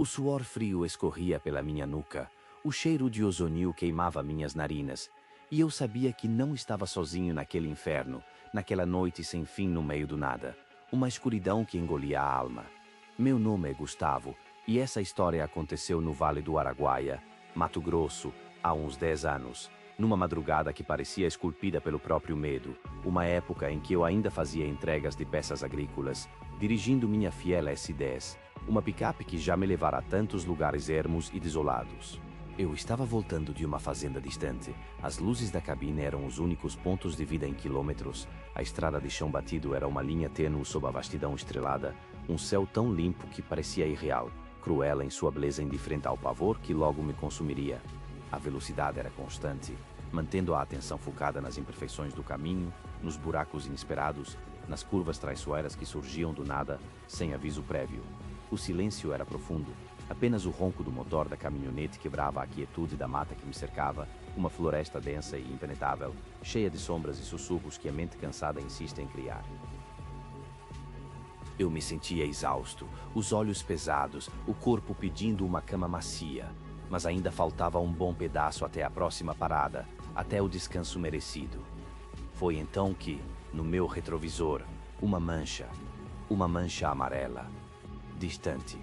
suor frio escorria pela minha nuca, o cheiro de ozonil queimava minhas narinas, e eu sabia que não estava sozinho naquele inferno, naquela noite sem fim no meio do nada, uma escuridão que engolia a alma. Meu nome é Gustavo, e essa história aconteceu no Vale do Araguaia, Mato Grosso, há uns 10 anos, numa madrugada que parecia esculpida pelo próprio medo, uma época em que eu ainda fazia entregas de peças agrícolas, dirigindo minha fiel S10, uma picape que já me levara a tantos lugares ermos e desolados. Eu estava voltando de uma fazenda distante, as luzes da cabine eram os únicos pontos de vida em quilômetros, a estrada de chão batido era uma linha tênue sob a vastidão estrelada, um céu tão limpo que parecia irreal, cruel em sua beleza indiferente ao pavor que logo me consumiria. A velocidade era constante, mantendo a atenção focada nas imperfeições do caminho, nos buracos inesperados, nas curvas traiçoeiras que surgiam do nada, sem aviso prévio. O silêncio era profundo, apenas o ronco do motor da caminhonete quebrava a quietude da mata que me cercava, uma floresta densa e impenetrável, cheia de sombras e sussurros que a mente cansada insiste em criar. Eu me sentia exausto, os olhos pesados, o corpo pedindo uma cama macia. Mas ainda faltava um bom pedaço até a próxima parada, até o descanso merecido. Foi então que, no meu retrovisor, uma mancha amarela, distante.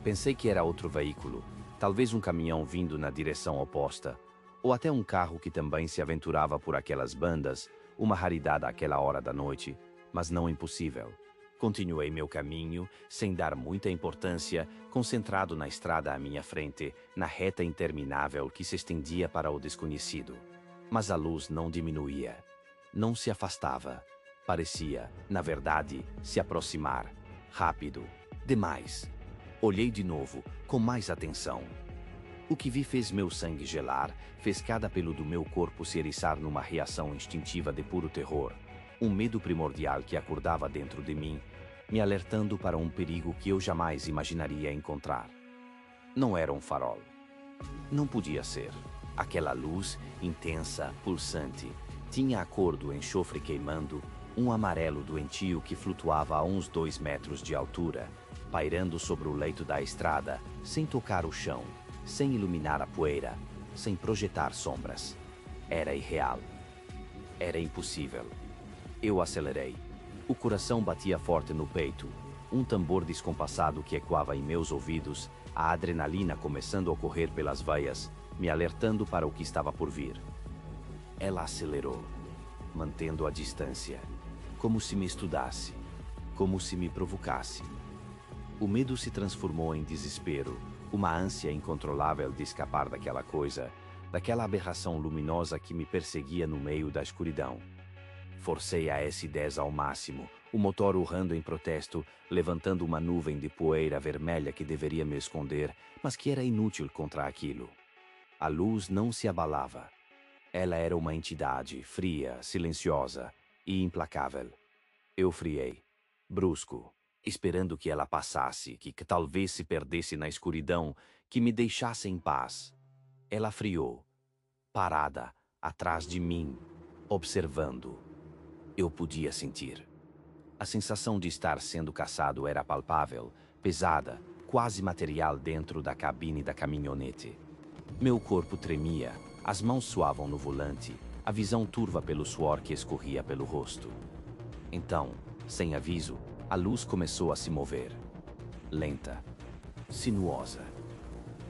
Pensei que era outro veículo, talvez um caminhão vindo na direção oposta, ou até um carro que também se aventurava por aquelas bandas, uma raridade àquela hora da noite, mas não impossível. Continuei meu caminho, sem dar muita importância, concentrado na estrada à minha frente, na reta interminável que se estendia para o desconhecido. Mas a luz não diminuía, não se afastava. Parecia, na verdade, se aproximar. Rápido, demais. Olhei de novo, com mais atenção. O que vi fez meu sangue gelar, fez cada pelo do meu corpo se eriçar numa reação instintiva de puro terror. Um medo primordial que acordava dentro de mim, me alertando para um perigo que eu jamais imaginaria encontrar. Não era um farol. Não podia ser. Aquela luz, intensa, pulsante, tinha a cor do enxofre queimando, um amarelo doentio que flutuava a uns 2 metros de altura, pairando sobre o leito da estrada, sem tocar o chão, sem iluminar a poeira, sem projetar sombras. Era irreal. Era impossível. Eu acelerei. O coração batia forte no peito, um tambor descompassado que ecoava em meus ouvidos, a adrenalina começando a correr pelas veias, me alertando para o que estava por vir. Ela acelerou, mantendo a distância, como se me estudasse, como se me provocasse. O medo se transformou em desespero, uma ânsia incontrolável de escapar daquela coisa, daquela aberração luminosa que me perseguia no meio da escuridão. Forcei a S10 ao máximo, o motor urrando em protesto, levantando uma nuvem de poeira vermelha que deveria me esconder, mas que era inútil contra aquilo. A luz não se abalava. Ela era uma entidade fria, silenciosa e implacável. Eu friei, brusco, esperando que ela passasse, que talvez se perdesse na escuridão, que me deixasse em paz. Ela friou, parada, atrás de mim, observando. Eu podia sentir. A sensação de estar sendo caçado era palpável, pesada, quase material dentro da cabine da caminhonete. Meu corpo tremia, as mãos suavam no volante, a visão turva pelo suor que escorria pelo rosto. Então, sem aviso, a luz começou a se mover. Lenta, sinuosa.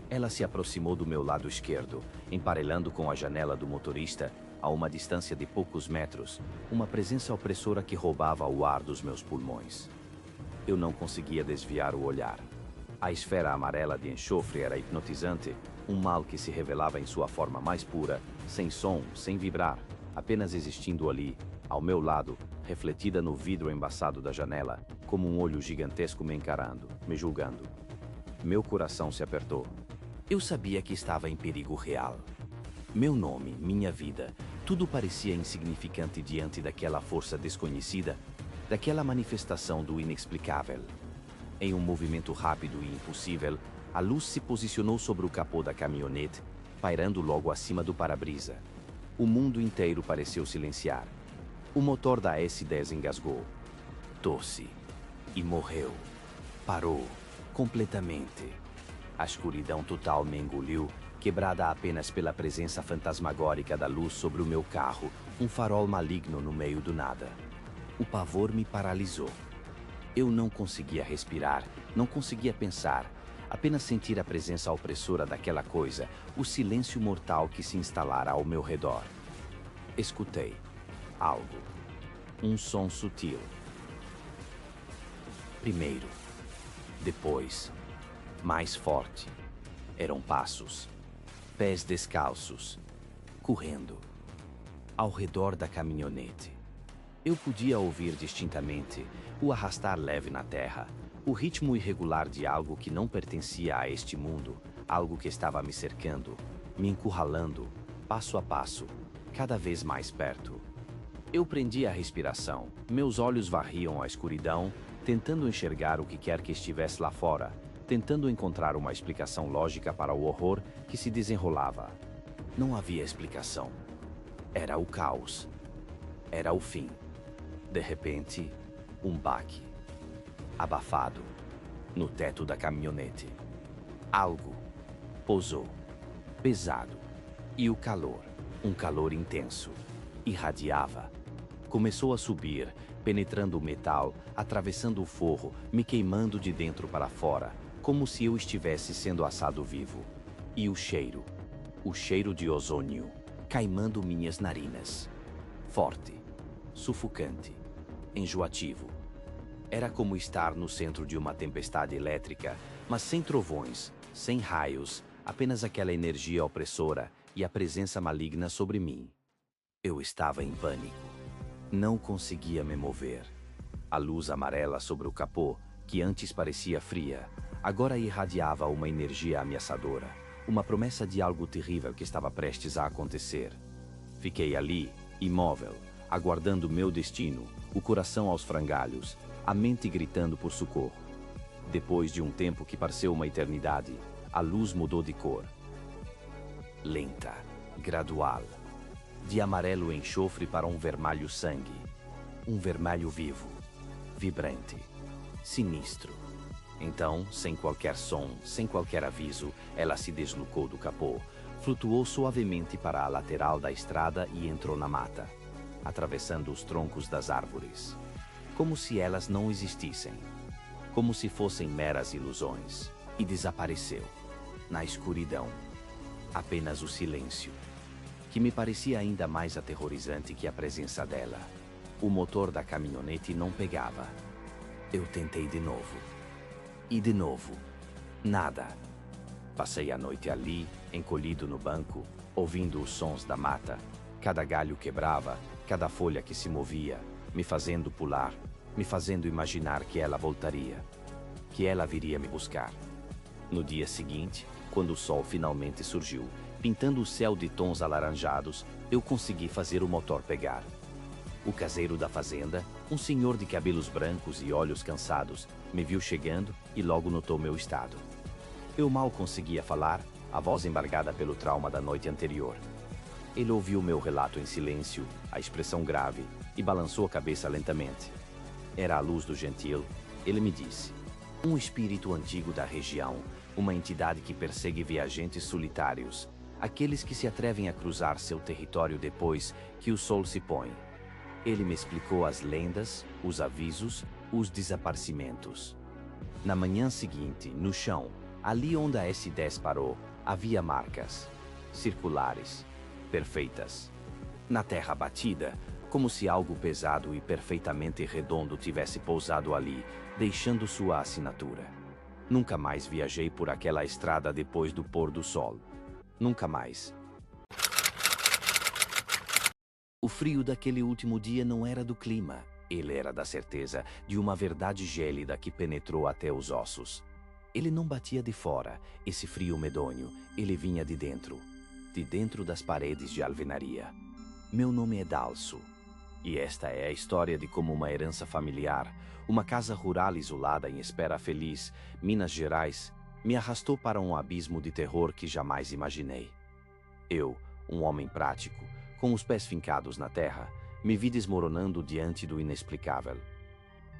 Ela se aproximou do meu lado esquerdo, emparelhando com a janela do motorista, a uma distância de poucos metros, uma presença opressora que roubava o ar dos meus pulmões. Eu não conseguia desviar o olhar. A esfera amarela de enxofre era hipnotizante, um mal que se revelava em sua forma mais pura, sem som, sem vibrar, apenas existindo ali, ao meu lado, refletida no vidro embaçado da janela, como um olho gigantesco me encarando, me julgando. Meu coração se apertou. Eu sabia que estava em perigo real. Meu nome, minha vida, tudo parecia insignificante diante daquela força desconhecida, daquela manifestação do inexplicável. Em um movimento rápido e impossível, a luz se posicionou sobre o capô da caminhonete, pairando logo acima do para-brisa. O mundo inteiro pareceu silenciar. O motor da S10 engasgou. Tosse. E morreu. Parou. Completamente. A escuridão total me engoliu, quebrada apenas pela presença fantasmagórica da luz sobre o meu carro, um farol maligno no meio do nada. O pavor me paralisou. Eu não conseguia respirar, não conseguia pensar, apenas sentir a presença opressora daquela coisa, o silêncio mortal que se instalara ao meu redor. Escutei algo, um som sutil. Primeiro, depois, mais forte. Eram passos, pés descalços, correndo, ao redor da caminhonete. Eu podia ouvir distintamente o arrastar leve na terra, o ritmo irregular de algo que não pertencia a este mundo, algo que estava me cercando, me encurralando, passo a passo, cada vez mais perto. Eu prendi a respiração, meus olhos varriam a escuridão, tentando enxergar o que quer que estivesse lá fora, tentando encontrar uma explicação lógica para o horror que se desenrolava. Não havia explicação. Era o caos. Era o fim. De repente, um baque. Abafado, no teto da caminhonete. Algo pousou, pesado. E o calor, um calor intenso, irradiava. Começou a subir, penetrando o metal, atravessando o forro, me queimando de dentro para fora, como se eu estivesse sendo assado vivo. E o cheiro de ozônio, queimando minhas narinas. Forte, sufocante, enjoativo. Era como estar no centro de uma tempestade elétrica, mas sem trovões, sem raios, apenas aquela energia opressora e a presença maligna sobre mim. Eu estava em pânico. Não conseguia me mover. A luz amarela sobre o capô, que antes parecia fria, agora irradiava uma energia ameaçadora, uma promessa de algo terrível que estava prestes a acontecer. Fiquei ali, imóvel, aguardando meu destino, o coração aos frangalhos, a mente gritando por socorro. Depois de um tempo que pareceu uma eternidade, a luz mudou de cor. Lenta, gradual. De amarelo enxofre para um vermelho sangue. Um vermelho vivo, vibrante, sinistro. Então, sem qualquer som, sem qualquer aviso, ela se deslocou do capô, flutuou suavemente para a lateral da estrada e entrou na mata, atravessando os troncos das árvores. Como se elas não existissem. Como se fossem meras ilusões. E desapareceu, na escuridão. Apenas o silêncio, que me parecia ainda mais aterrorizante que a presença dela. O motor da caminhonete não pegava. Eu tentei de novo. E de novo. Nada. Passei a noite ali, encolhido no banco, ouvindo os sons da mata. Cada galho quebrava, cada folha que se movia, me fazendo pular, me fazendo imaginar que ela voltaria, que ela viria me buscar. No dia seguinte, quando o sol finalmente surgiu, pintando o céu de tons alaranjados, eu consegui fazer o motor pegar. O caseiro da fazenda, um senhor de cabelos brancos e olhos cansados, me viu chegando e logo notou meu estado. Eu mal conseguia falar, a voz embargada pelo trauma da noite anterior. Ele ouviu meu relato em silêncio, a expressão grave, e balançou a cabeça lentamente. Era a luz do gentil, ele me disse. Um espírito antigo da região, uma entidade que persegue viajantes solitários, aqueles que se atrevem a cruzar seu território depois que o sol se põe. Ele me explicou as lendas, os avisos, os desaparecimentos. Na manhã seguinte, no chão, ali onde a S10 parou, havia marcas, circulares, perfeitas. Na terra batida, como se algo pesado e perfeitamente redondo tivesse pousado ali, deixando sua assinatura. Nunca mais viajei por aquela estrada depois do pôr do sol. Nunca mais. O frio daquele último dia não era do clima. Ele era da certeza de uma verdade gélida que penetrou até os ossos. Ele não batia de fora, esse frio medonho. Ele vinha de dentro das paredes de alvenaria. Meu nome é Dalso. E esta é a história de como uma herança familiar, uma casa rural isolada em Espera Feliz, Minas Gerais, me arrastou para um abismo de terror que jamais imaginei. Eu, um homem prático, com os pés fincados na terra, me vi desmoronando diante do inexplicável.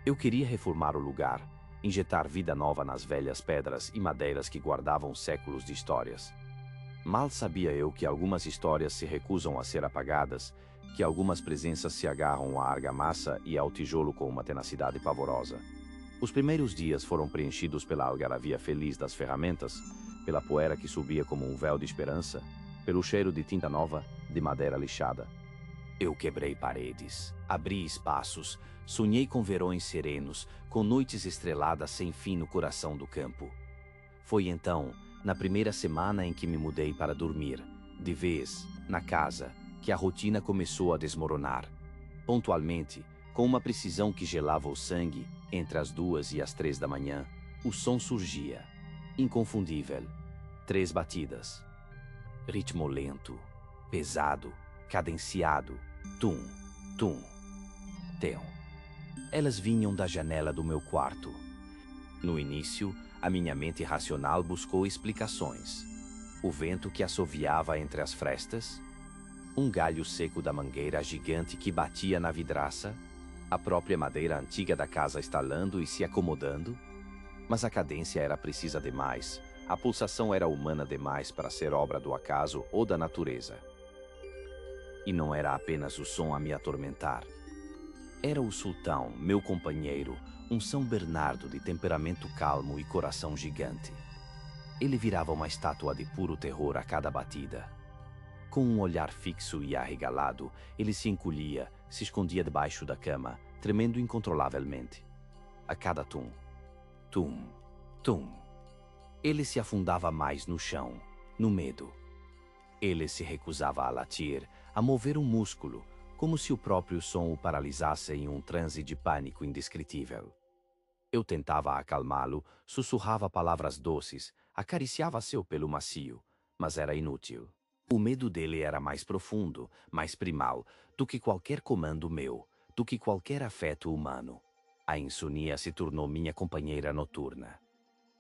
Eu queria reformar o lugar, injetar vida nova nas velhas pedras e madeiras que guardavam séculos de histórias. Mal sabia eu que algumas histórias se recusam a ser apagadas, que algumas presenças se agarram à argamassa e ao tijolo com uma tenacidade pavorosa. Os primeiros dias foram preenchidos pela algaravia feliz das ferramentas, pela poeira que subia como um véu de esperança, pelo cheiro de tinta nova, de madeira lixada. Eu quebrei paredes, abri espaços, sonhei com verões serenos, com noites estreladas sem fim no coração do campo. Foi então, na primeira semana em que me mudei para dormir, de vez, na casa, que a rotina começou a desmoronar. Pontualmente, com uma precisão que gelava o sangue, entre as 2 e as 3 da manhã, o som surgia. Inconfundível. 3 batidas. Ritmo lento, pesado, cadenciado. Tum, tum, teum. Elas vinham da janela do meu quarto. No início, a minha mente racional buscou explicações. O vento que assoviava entre as frestas, um galho seco da mangueira gigante que batia na vidraça, a própria madeira antiga da casa estalando e se acomodando. Mas a cadência era precisa demais, a pulsação era humana demais para ser obra do acaso ou da natureza. E não era apenas o som a me atormentar. Era o sultão, meu companheiro, um São Bernardo de temperamento calmo e coração gigante. Ele virava uma estátua de puro terror a cada batida. Com um olhar fixo e arregalado, ele se encolhia, se escondia debaixo da cama, tremendo incontrolavelmente. A cada tum, tum, tum, ele se afundava mais no chão, no medo. Ele se recusava a latir, a mover um músculo, como se o próprio som o paralisasse em um transe de pânico indescritível. Eu tentava acalmá-lo, sussurrava palavras doces, acariciava seu pelo macio, mas era inútil. O medo dele era mais profundo, mais primal, do que qualquer comando meu, do que qualquer afeto humano. A insônia se tornou minha companheira noturna.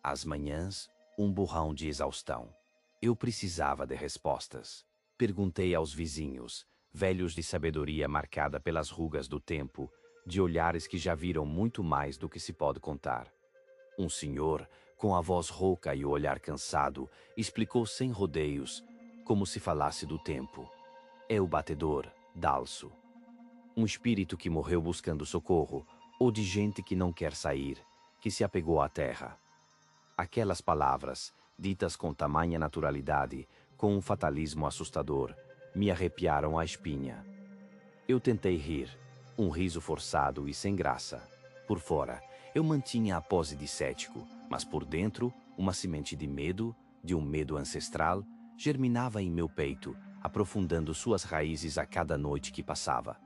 Às manhãs, um borrão de exaustão. Eu precisava de respostas. Perguntei aos vizinhos, velhos de sabedoria marcada pelas rugas do tempo, de olhares que já viram muito mais do que se pode contar. Um senhor, com a voz rouca e o olhar cansado, explicou sem rodeios, como se falasse do tempo. É o batedor, Dalso. Um espírito que morreu buscando socorro, ou de gente que não quer sair, que se apegou à terra. Aquelas palavras, ditas com tamanha naturalidade, com um fatalismo assustador, me arrepiaram a espinha. Eu tentei rir, um riso forçado e sem graça. Por fora, eu mantinha a pose de cético, mas por dentro, uma semente de medo, de um medo ancestral, germinava em meu peito, aprofundando suas raízes a cada noite que passava.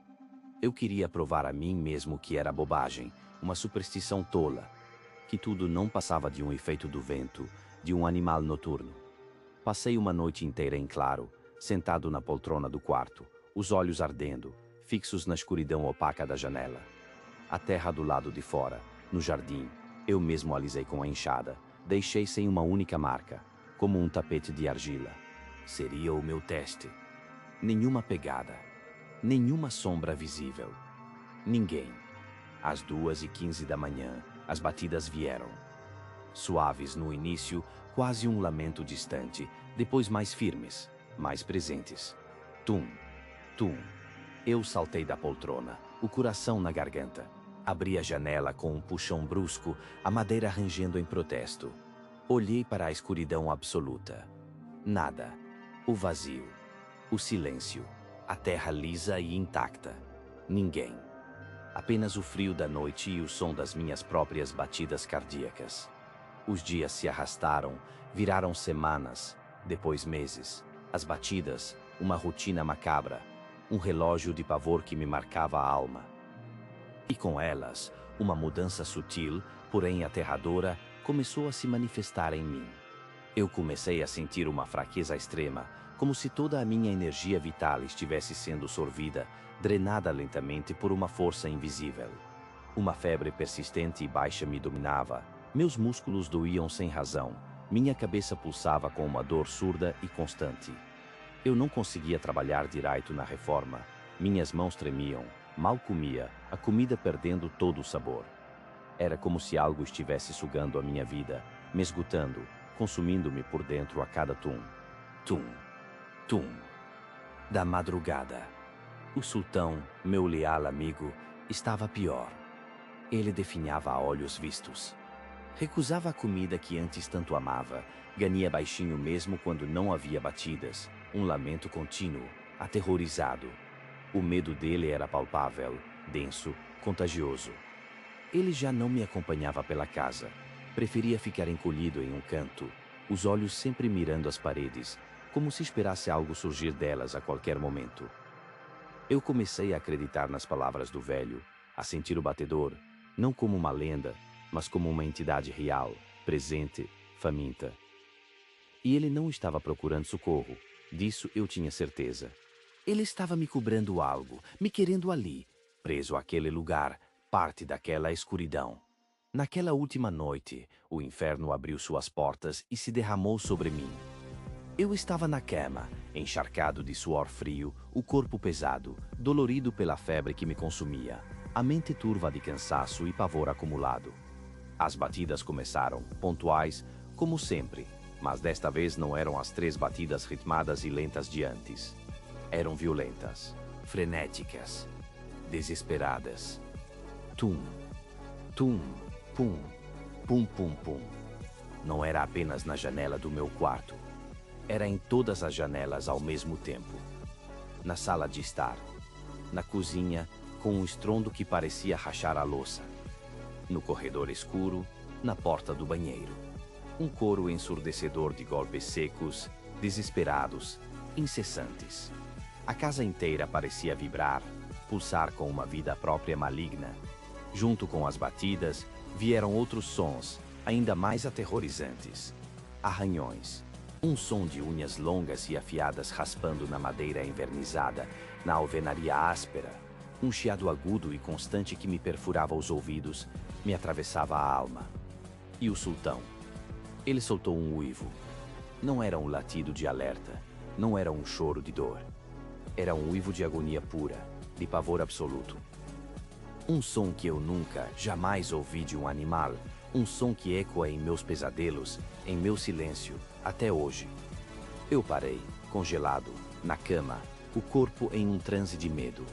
Eu queria provar a mim mesmo que era bobagem, uma superstição tola, que tudo não passava de um efeito do vento, de um animal noturno. Passei uma noite inteira em claro, sentado na poltrona do quarto, os olhos ardendo, fixos na escuridão opaca da janela. A terra do lado de fora, no jardim, eu mesmo alisei com a enxada, deixei sem uma única marca, como um tapete de argila. Seria o meu teste. Nenhuma pegada, nenhuma sombra visível. Ninguém. Às 2h15 da manhã, as batidas vieram. Suaves no início, quase um lamento distante, depois mais firmes, mais presentes. Tum, tum. Eu saltei da poltrona, o coração na garganta. Abri a janela com um puxão brusco, a madeira rangendo em protesto. Olhei para a escuridão absoluta. Nada. O vazio. O silêncio. A terra lisa e intacta. Ninguém. Apenas o frio da noite e o som das minhas próprias batidas cardíacas. Os dias se arrastaram, viraram semanas, depois meses. As batidas, uma rotina macabra, um relógio de pavor que me marcava a alma. E com elas, uma mudança sutil, porém aterradora, começou a se manifestar em mim. Eu comecei a sentir uma fraqueza extrema, como se toda a minha energia vital estivesse sendo sorvida, drenada lentamente por uma força invisível. Uma febre persistente e baixa me dominava, meus músculos doíam sem razão, minha cabeça pulsava com uma dor surda e constante. Eu não conseguia trabalhar direito na reforma, minhas mãos tremiam, mal comia, a comida perdendo todo o sabor. Era como se algo estivesse sugando a minha vida, me esgotando, consumindo-me por dentro a cada tum. Tum. Tum. Da madrugada. O sultão, meu leal amigo, estava pior. Ele definhava a olhos vistos. Recusava a comida que antes tanto amava, ganhia baixinho mesmo quando não havia batidas, um lamento contínuo, aterrorizado. O medo dele era palpável, denso, contagioso. Ele já não me acompanhava pela casa. Preferia ficar encolhido em um canto, os olhos sempre mirando as paredes, como se esperasse algo surgir delas a qualquer momento. Eu comecei a acreditar nas palavras do velho, a sentir o batedor, não como uma lenda, mas como uma entidade real, presente, faminta. E ele não estava procurando socorro, disso eu tinha certeza. Ele estava me cobrando algo, me querendo ali, preso àquele lugar, parte daquela escuridão. Naquela última noite, o inferno abriu suas portas e se derramou sobre mim. Eu estava na cama, encharcado de suor frio, o corpo pesado, dolorido pela febre que me consumia, a mente turva de cansaço e pavor acumulado. As batidas começaram, pontuais, como sempre, mas desta vez não eram as 3 batidas ritmadas e lentas de antes. Eram violentas, frenéticas, desesperadas. Tum, tum, pum, pum, pum, pum. Não era apenas na janela do meu quarto. Era em todas as janelas ao mesmo tempo. Na sala de estar. Na cozinha, com um estrondo que parecia rachar a louça. No corredor escuro, na porta do banheiro. Um coro ensurdecedor de golpes secos, desesperados, incessantes. A casa inteira parecia vibrar, pulsar com uma vida própria maligna. Junto com as batidas, vieram outros sons, ainda mais aterrorizantes. Arranhões. Um som de unhas longas e afiadas raspando na madeira envernizada, na alvenaria áspera. Um chiado agudo e constante que me perfurava os ouvidos, me atravessava a alma. E o sultão? Ele soltou um uivo. Não era um latido de alerta, não era um choro de dor. Era um uivo de agonia pura, de pavor absoluto. Um som que eu nunca, jamais ouvi de um animal, um som que ecoa em meus pesadelos, em meu silêncio, até hoje. Eu parei, congelado, na cama, o corpo em um transe de medo.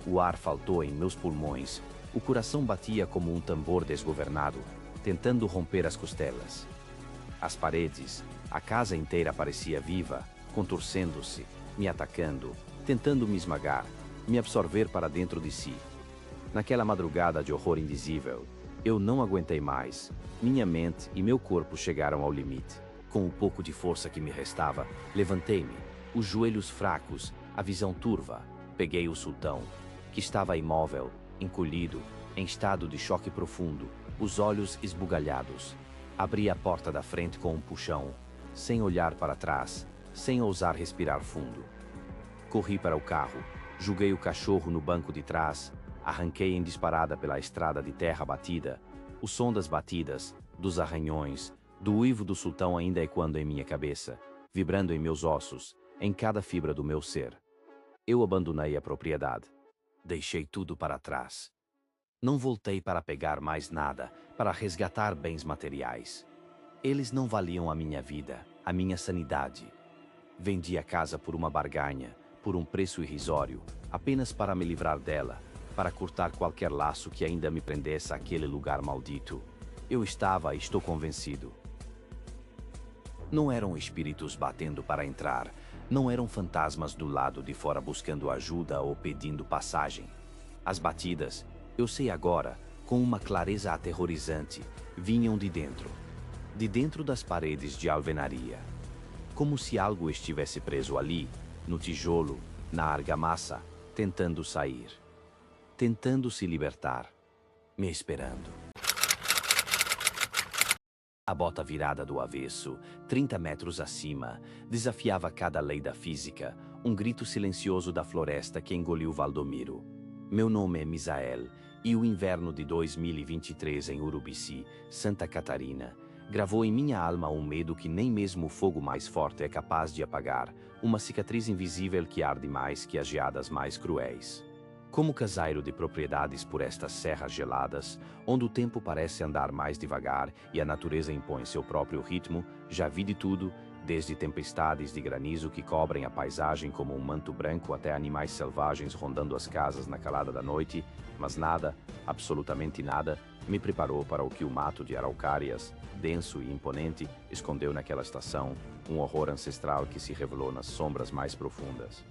O ar faltou em meus pulmões, o coração batia como um tambor desgovernado, tentando romper as costelas. As paredes, a casa inteira parecia viva, contorcendo-se, me atacando, tentando me esmagar, me absorver para dentro de si. Naquela madrugada de horror indizível, eu não aguentei mais. Minha mente e meu corpo chegaram ao limite. Com o pouco de força que me restava, levantei-me, os joelhos fracos, a visão turva. Peguei o sultão, que estava imóvel, encolhido, em estado de choque profundo, os olhos esbugalhados. Abri a porta da frente com um puxão, sem olhar para trás, sem ousar respirar fundo. Corri para o carro, joguei o cachorro no banco de trás, arranquei em disparada pela estrada de terra batida, o som das batidas, dos arranhões, do uivo do sultão ainda ecoando em minha cabeça, vibrando em meus ossos, em cada fibra do meu ser. Eu abandonei a propriedade. Deixei tudo para trás. Não voltei para pegar mais nada, para resgatar bens materiais. Eles não valiam a minha vida, a minha sanidade. Vendi a casa por uma barganha, por um preço irrisório, apenas para me livrar dela, para cortar qualquer laço que ainda me prendesse àquele lugar maldito. Eu estava e estou convencido. Não eram espíritos batendo para entrar, não eram fantasmas do lado de fora buscando ajuda ou pedindo passagem. As batidas, eu sei agora, com uma clareza aterrorizante, vinham de dentro das paredes de alvenaria. Como se algo estivesse preso ali, no tijolo, na argamassa, tentando sair. Tentando se libertar, me esperando. A bota virada do avesso, 30 metros acima, desafiava cada lei da física, um grito silencioso da floresta que engoliu Valdomiro. Meu nome é Misael, e o inverno de 2023 em Urubici, Santa Catarina, gravou em minha alma um medo que nem mesmo o fogo mais forte é capaz de apagar, uma cicatriz invisível que arde mais que as geadas mais cruéis. Como caseiro de propriedades por estas serras geladas, onde o tempo parece andar mais devagar e a natureza impõe seu próprio ritmo, já vi de tudo, desde tempestades de granizo que cobrem a paisagem como um manto branco até animais selvagens rondando as casas na calada da noite, mas nada, absolutamente nada, me preparou para o que o mato de araucárias, denso e imponente, escondeu naquela estação, um horror ancestral que se revelou nas sombras mais profundas.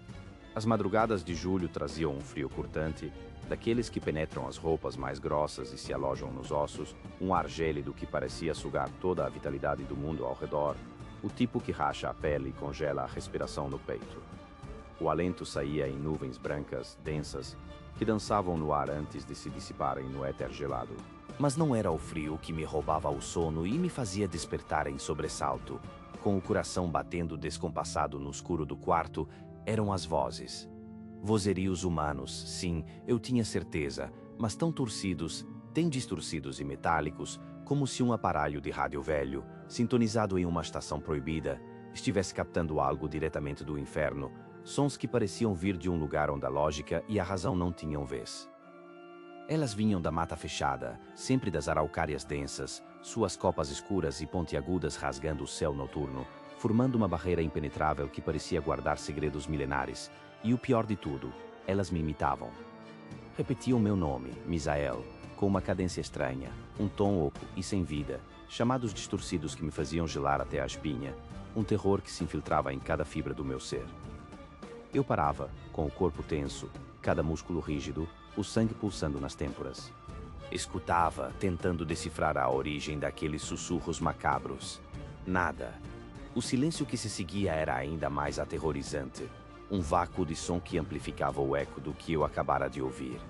As madrugadas de julho traziam um frio cortante, daqueles que penetram as roupas mais grossas e se alojam nos ossos, um ar gélido que parecia sugar toda a vitalidade do mundo ao redor, o tipo que racha a pele e congela a respiração no peito. O alento saía em nuvens brancas, densas, que dançavam no ar antes de se dissiparem no éter gelado. Mas não era o frio que me roubava o sono e me fazia despertar em sobressalto. Com o coração batendo descompassado no escuro do quarto, eram as vozes. Vozerios humanos, sim, eu tinha certeza, mas tão torcidos, tão distorcidos e metálicos, como se um aparelho de rádio velho, sintonizado em uma estação proibida, estivesse captando algo diretamente do inferno, sons que pareciam vir de um lugar onde a lógica e a razão não tinham vez. Elas vinham da mata fechada, sempre das araucárias densas, suas copas escuras e pontiagudas rasgando o céu noturno, formando uma barreira impenetrável que parecia guardar segredos milenares, e o pior de tudo, elas me imitavam. Repetiam meu nome, Misael, com uma cadência estranha, um tom oco e sem vida, chamados distorcidos que me faziam gelar até a espinha, um terror que se infiltrava em cada fibra do meu ser. Eu parava, com o corpo tenso, cada músculo rígido, o sangue pulsando nas têmporas. Escutava, tentando decifrar a origem daqueles sussurros macabros. Nada. O silêncio que se seguia era ainda mais aterrorizante, um vácuo de som que amplificava o eco do que eu acabara de ouvir.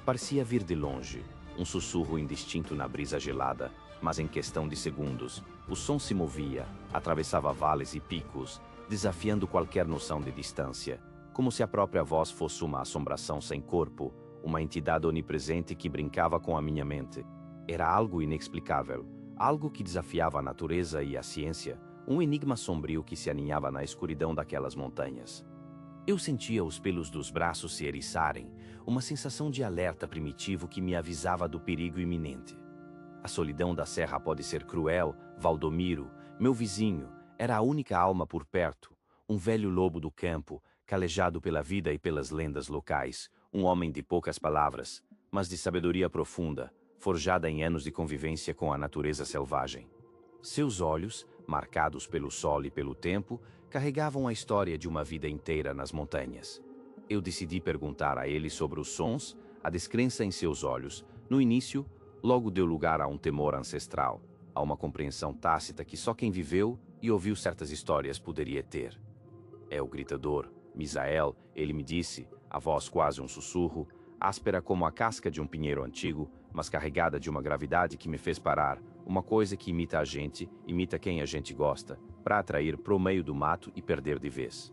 Parecia vir de longe, um sussurro indistinto na brisa gelada, mas em questão de segundos, o som se movia, atravessava vales e picos, desafiando qualquer noção de distância, como se a própria voz fosse uma assombração sem corpo, uma entidade onipresente que brincava com a minha mente. Era algo inexplicável, algo que desafiava a natureza e a ciência, um enigma sombrio que se aninhava na escuridão daquelas montanhas. Eu sentia os pelos dos braços se eriçarem, uma sensação de alerta primitivo que me avisava do perigo iminente. A solidão da serra pode ser cruel, Valdomiro, meu vizinho, era a única alma por perto, um velho lobo do campo, calejado pela vida e pelas lendas locais, um homem de poucas palavras, mas de sabedoria profunda, forjada em anos de convivência com a natureza selvagem. Seus olhos, marcados pelo sol e pelo tempo, carregavam a história de uma vida inteira nas montanhas. Eu decidi perguntar a ele sobre os sons, a descrença em seus olhos. No início, logo deu lugar a um temor ancestral, a uma compreensão tácita que só quem viveu e ouviu certas histórias poderia ter. É o gritador, Misael, ele me disse, a voz quase um sussurro, áspera como a casca de um pinheiro antigo, mas carregada de uma gravidade que me fez parar, uma coisa que imita a gente, imita quem a gente gosta, para atrair pro meio do mato e perder de vez.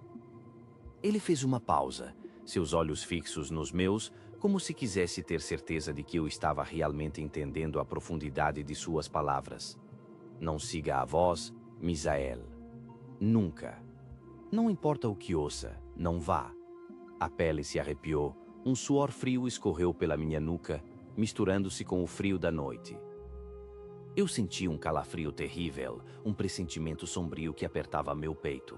Ele fez uma pausa, seus olhos fixos nos meus, como se quisesse ter certeza de que eu estava realmente entendendo a profundidade de suas palavras. Não siga a voz, Misael. Nunca. Não importa o que ouça, não vá. A pele se arrepiou, um suor frio escorreu pela minha nuca, misturando-se com o frio da noite. Eu senti um calafrio terrível, um pressentimento sombrio que apertava meu peito.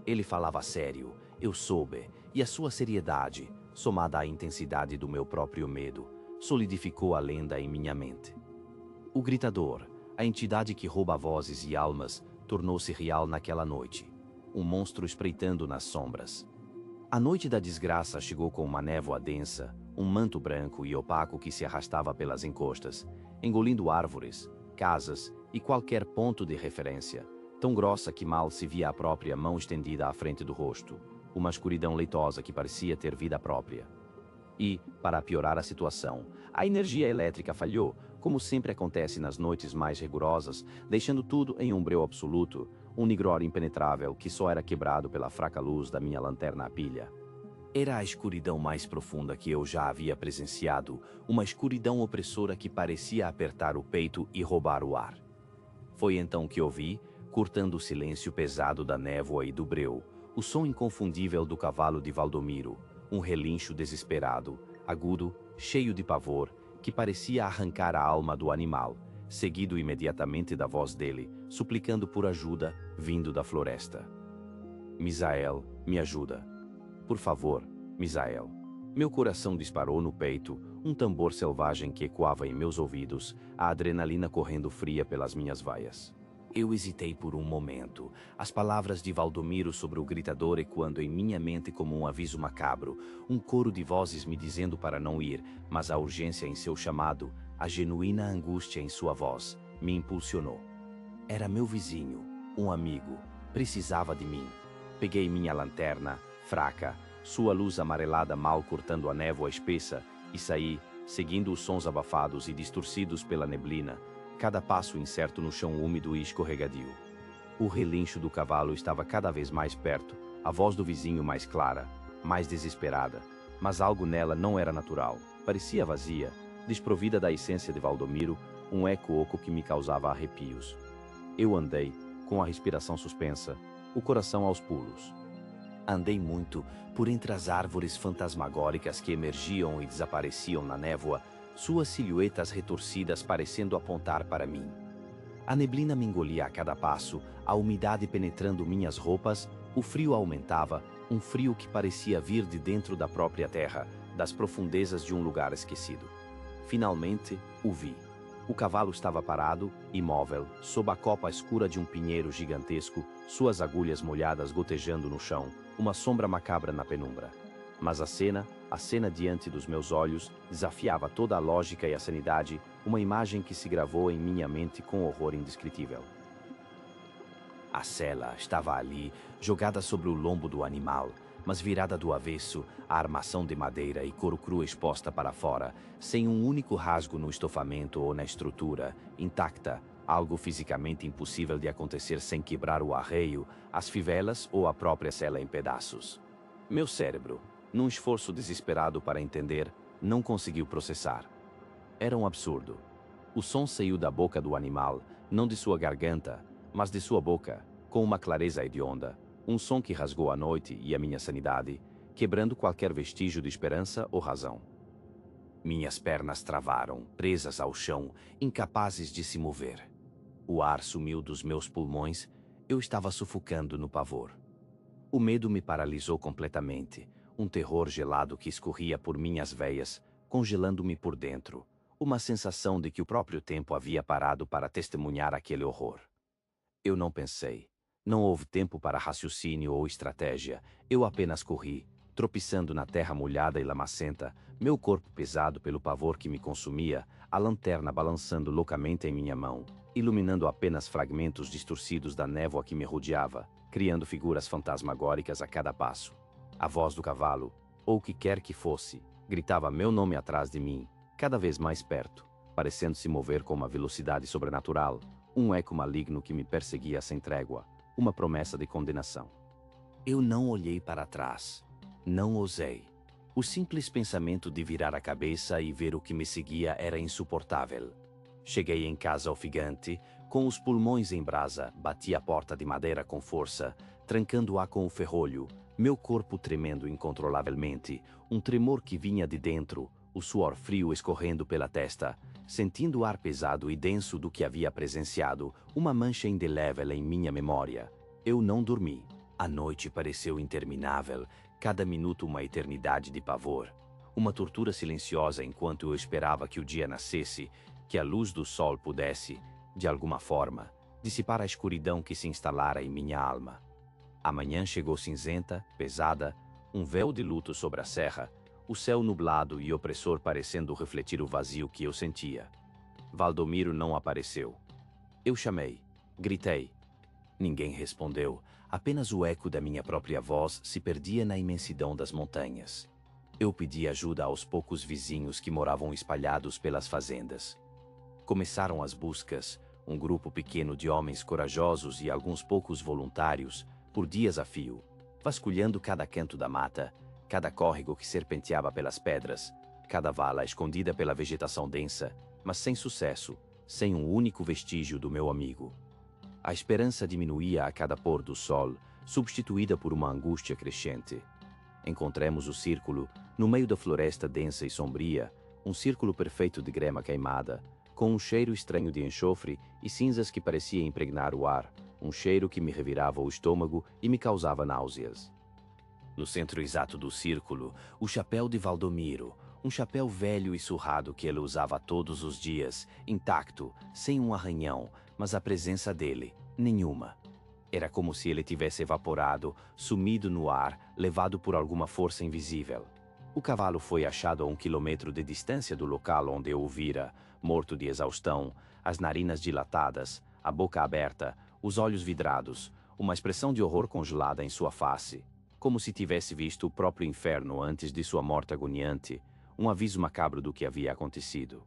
Ele falava sério, eu soube, e a sua seriedade, somada à intensidade do meu próprio medo, solidificou a lenda em minha mente. O gritador, a entidade que rouba vozes e almas, tornou-se real naquela noite, um monstro espreitando nas sombras. A noite da desgraça chegou com uma névoa densa, um manto branco e opaco que se arrastava pelas encostas, engolindo árvores, casas e qualquer ponto de referência, tão grossa que mal se via a própria mão estendida à frente do rosto, uma escuridão leitosa que parecia ter vida própria. E, para piorar a situação, a energia elétrica falhou, como sempre acontece nas noites mais rigorosas, deixando tudo em um breu absoluto, um nigror impenetrável que só era quebrado pela fraca luz da minha lanterna a pilha. Era a escuridão mais profunda que eu já havia presenciado, uma escuridão opressora que parecia apertar o peito e roubar o ar. Foi então que ouvi, cortando o silêncio pesado da névoa e do breu, o som inconfundível do cavalo de Valdomiro, um relincho desesperado, agudo, cheio de pavor, que parecia arrancar a alma do animal, seguido imediatamente da voz dele, suplicando por ajuda, vindo da floresta. Misael, me ajuda. Por favor, Misael. Meu coração disparou no peito, um tambor selvagem que ecoava em meus ouvidos, a adrenalina correndo fria pelas minhas veias. Eu hesitei por um momento, as palavras de Valdomiro sobre o gritador ecoando em minha mente como um aviso macabro, um coro de vozes me dizendo para não ir, mas a urgência em seu chamado, a genuína angústia em sua voz, me impulsionou. Era meu vizinho, um amigo, precisava de mim. Peguei minha lanterna, fraca, sua luz amarelada mal cortando a névoa espessa, e saí, seguindo os sons abafados e distorcidos pela neblina, cada passo incerto no chão úmido e escorregadio. O relincho do cavalo estava cada vez mais perto, a voz do vizinho mais clara, mais desesperada, mas algo nela não era natural, parecia vazia, desprovida da essência de Valdomiro, um eco oco que me causava arrepios. Eu andei, com a respiração suspensa, o coração aos pulos. Andei muito por entre as árvores fantasmagóricas que emergiam e desapareciam na névoa, suas silhuetas retorcidas parecendo apontar para mim. A neblina me engolia a cada passo, a umidade penetrando minhas roupas, o frio aumentava, um frio que parecia vir de dentro da própria terra, das profundezas de um lugar esquecido. Finalmente, o vi. O cavalo estava parado, imóvel, sob a copa escura de um pinheiro gigantesco, suas agulhas molhadas gotejando no chão, uma sombra macabra na penumbra. Mas a cena diante dos meus olhos, desafiava toda a lógica e a sanidade, uma imagem que se gravou em minha mente com horror indescritível. A sela estava ali, jogada sobre o lombo do animal, mas virada do avesso, a armação de madeira e couro cru exposta para fora, sem um único rasgo no estofamento ou na estrutura, intacta, algo fisicamente impossível de acontecer sem quebrar o arreio, as fivelas ou a própria sela em pedaços. Meu cérebro, num esforço desesperado para entender, não conseguiu processar. Era um absurdo. O som saiu da boca do animal, não de sua garganta, mas de sua boca, com uma clareza hedionda, um som que rasgou a noite e a minha sanidade, quebrando qualquer vestígio de esperança ou razão. Minhas pernas travaram, presas ao chão, incapazes de se mover. O ar sumiu dos meus pulmões, eu estava sufocando no pavor. O medo me paralisou completamente, um terror gelado que escorria por minhas veias, congelando-me por dentro, uma sensação de que o próprio tempo havia parado para testemunhar aquele horror. Eu não pensei. Não houve tempo para raciocínio ou estratégia, eu apenas corri, tropeçando na terra molhada e lamacenta, meu corpo pesado pelo pavor que me consumia, a lanterna balançando loucamente em minha mão, iluminando apenas fragmentos distorcidos da névoa que me rodeava, criando figuras fantasmagóricas a cada passo. A voz do cavalo, ou o que quer que fosse, gritava meu nome atrás de mim, cada vez mais perto, parecendo se mover com uma velocidade sobrenatural, um eco maligno que me perseguia sem trégua, uma promessa de condenação. Eu não olhei para trás. Não ousei. O simples pensamento de virar a cabeça e ver o que me seguia era insuportável. Cheguei em casa ofegante, com os pulmões em brasa, bati a porta de madeira com força, trancando-a com o ferrolho, meu corpo tremendo incontrolavelmente, um tremor que vinha de dentro, o suor frio escorrendo pela testa, sentindo o ar pesado e denso do que havia presenciado, uma mancha indelével em minha memória. Eu não dormi. A noite pareceu interminável, cada minuto uma eternidade de pavor. Uma tortura silenciosa enquanto eu esperava que o dia nascesse, que a luz do sol pudesse, de alguma forma, dissipar a escuridão que se instalara em minha alma. A manhã chegou cinzenta, pesada, um véu de luto sobre a serra, o céu nublado e opressor parecendo refletir o vazio que eu sentia. Valdomiro não apareceu. Eu chamei, gritei. Ninguém respondeu, apenas o eco da minha própria voz se perdia na imensidão das montanhas. Eu pedi ajuda aos poucos vizinhos que moravam espalhados pelas fazendas. Começaram as buscas, um grupo pequeno de homens corajosos e alguns poucos voluntários, por dias a fio, vasculhando cada canto da mata, cada córrego que serpenteava pelas pedras, cada vala escondida pela vegetação densa, mas sem sucesso, sem um único vestígio do meu amigo. A esperança diminuía a cada pôr do sol, substituída por uma angústia crescente. Encontramos o círculo, no meio da floresta densa e sombria, um círculo perfeito de grama queimada, com um cheiro estranho de enxofre e cinzas que parecia impregnar o ar, um cheiro que me revirava o estômago e me causava náuseas. No centro exato do círculo, o chapéu de Valdomiro, um chapéu velho e surrado que ele usava todos os dias, intacto, sem um arranhão, mas a presença dele, nenhuma. Era como se ele tivesse evaporado, sumido no ar, levado por alguma força invisível. O cavalo foi achado a 1 quilômetro de distância do local onde eu o vira, morto de exaustão, as narinas dilatadas, a boca aberta, os olhos vidrados, uma expressão de horror congelada em sua face, como se tivesse visto o próprio inferno antes de sua morte agoniante, um aviso macabro do que havia acontecido.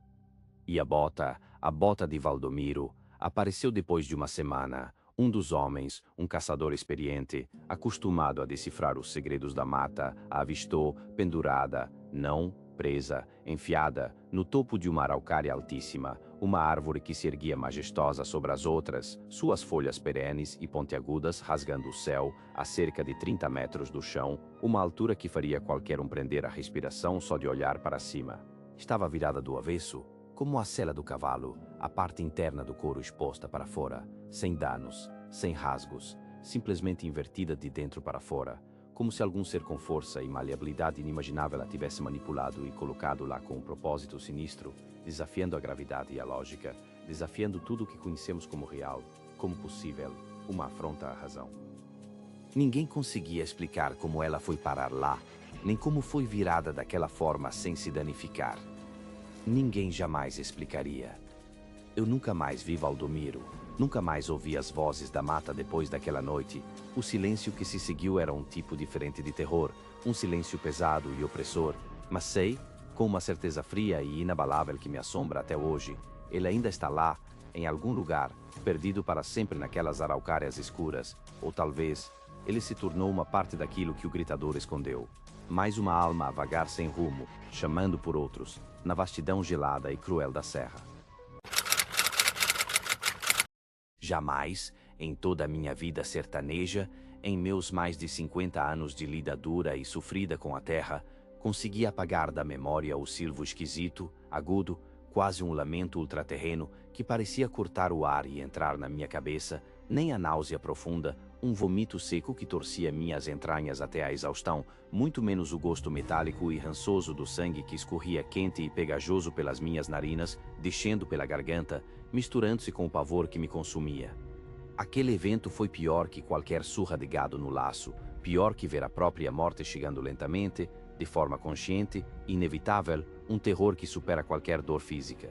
E a bota de Valdomiro, apareceu depois de uma semana. Um dos homens, um caçador experiente, acostumado a decifrar os segredos da mata, a avistou pendurada, não presa, enfiada, no topo de uma araucária altíssima, uma árvore que se erguia majestosa sobre as outras, suas folhas perenes e pontiagudas rasgando o céu, a cerca de 30 metros do chão, uma altura que faria qualquer um prender a respiração só de olhar para cima. Estava virada do avesso, como a sela do cavalo, a parte interna do couro exposta para fora, sem danos, sem rasgos, simplesmente invertida de dentro para fora, como se algum ser com força e maleabilidade inimaginável a tivesse manipulado e colocado lá com um propósito sinistro, desafiando a gravidade e a lógica, desafiando tudo o que conhecemos como real, como possível, uma afronta à razão. Ninguém conseguia explicar como ela foi parar lá, nem como foi virada daquela forma sem se danificar. Ninguém jamais explicaria. Eu nunca mais vi Valdomiro, nunca mais ouvi as vozes da mata depois daquela noite. O silêncio que se seguiu era um tipo diferente de terror, um silêncio pesado e opressor. Mas sei, com uma certeza fria e inabalável que me assombra até hoje, ele ainda está lá, em algum lugar, perdido para sempre naquelas araucárias escuras. Ou talvez, ele se tornou uma parte daquilo que o gritador escondeu. Mais uma alma a vagar sem rumo, chamando por outros, na vastidão gelada e cruel da serra. Jamais, em toda a minha vida sertaneja, em meus mais de 50 anos de lida dura e sofrida com a terra, consegui apagar da memória o silvo esquisito, agudo, quase um lamento ultraterreno que parecia cortar o ar e entrar na minha cabeça, nem a náusea profunda, um vomito seco que torcia minhas entranhas até a exaustão, muito menos o gosto metálico e rançoso do sangue que escorria quente e pegajoso pelas minhas narinas, descendo pela garganta, misturando-se com o pavor que me consumia. Aquele evento foi pior que qualquer surra de gado no laço, pior que ver a própria morte chegando lentamente, de forma consciente, inevitável, um terror que supera qualquer dor física.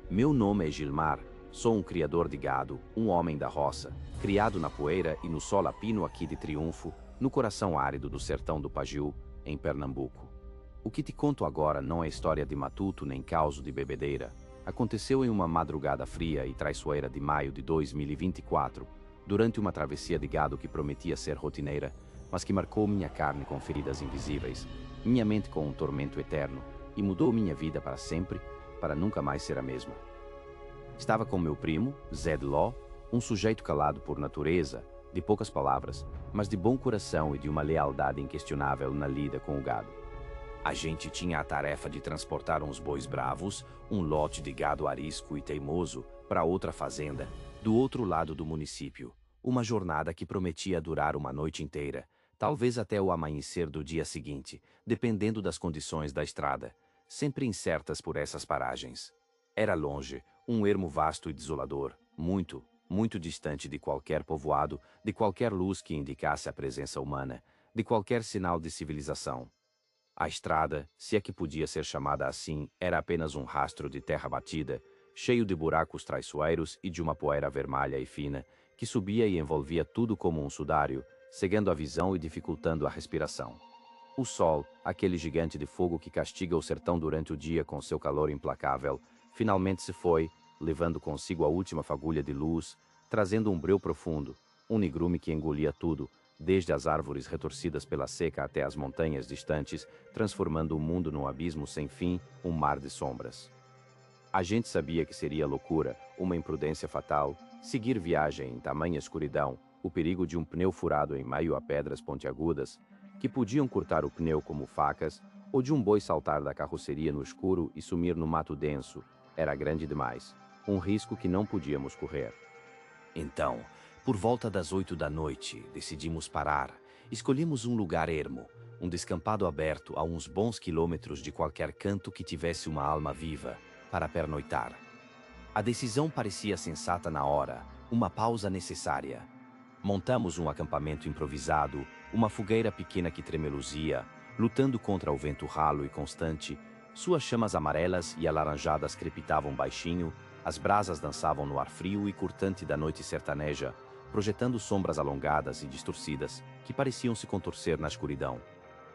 Meu nome é Gilmar, sou um criador de gado, um homem da roça, criado na poeira e no sol apino aqui de Triunfo, no coração árido do sertão do Pajeú, em Pernambuco. O que te conto agora não é história de matuto nem causo de bebedeira. Aconteceu em uma madrugada fria e traiçoeira de maio de 2024, durante uma travessia de gado que prometia ser rotineira, mas que marcou minha carne com feridas invisíveis, minha mente com um tormento eterno, e mudou minha vida para sempre, para nunca mais ser a mesma. Estava com meu primo, Zé de Ló, um sujeito calado por natureza, de poucas palavras, mas de bom coração e de uma lealdade inquestionável na lida com o gado. A gente tinha a tarefa de transportar uns bois bravos, um lote de gado arisco e teimoso, para outra fazenda, do outro lado do município. Uma jornada que prometia durar uma noite inteira, talvez até o amanhecer do dia seguinte, dependendo das condições da estrada, sempre incertas por essas paragens. Era longe, um ermo vasto e desolador, muito, muito distante de qualquer povoado, de qualquer luz que indicasse a presença humana, de qualquer sinal de civilização. A estrada, se é que podia ser chamada assim, era apenas um rastro de terra batida, cheio de buracos traiçoeiros e de uma poeira vermelha e fina, que subia e envolvia tudo como um sudário, cegando a visão e dificultando a respiração. O sol, aquele gigante de fogo que castiga o sertão durante o dia com seu calor implacável, finalmente se foi, levando consigo a última fagulha de luz, trazendo um breu profundo, um negrume que engolia tudo, desde as árvores retorcidas pela seca até as montanhas distantes, transformando o mundo num abismo sem fim, um mar de sombras. A gente sabia que seria loucura, uma imprudência fatal, seguir viagem em tamanha escuridão, o perigo de um pneu furado em meio a pedras pontiagudas, que podiam cortar o pneu como facas, ou de um boi saltar da carroceria no escuro e sumir no mato denso, era grande demais, um risco que não podíamos correr. Então, por volta das 8 da noite, decidimos parar. Escolhemos um lugar ermo, um descampado aberto a uns bons quilômetros de qualquer canto que tivesse uma alma viva, para pernoitar. A decisão parecia sensata na hora, uma pausa necessária. Montamos um acampamento improvisado, uma fogueira pequena que tremeluzia, lutando contra o vento ralo e constante. Suas chamas amarelas e alaranjadas crepitavam baixinho, as brasas dançavam no ar frio e cortante da noite sertaneja, projetando sombras alongadas e distorcidas, que pareciam se contorcer na escuridão.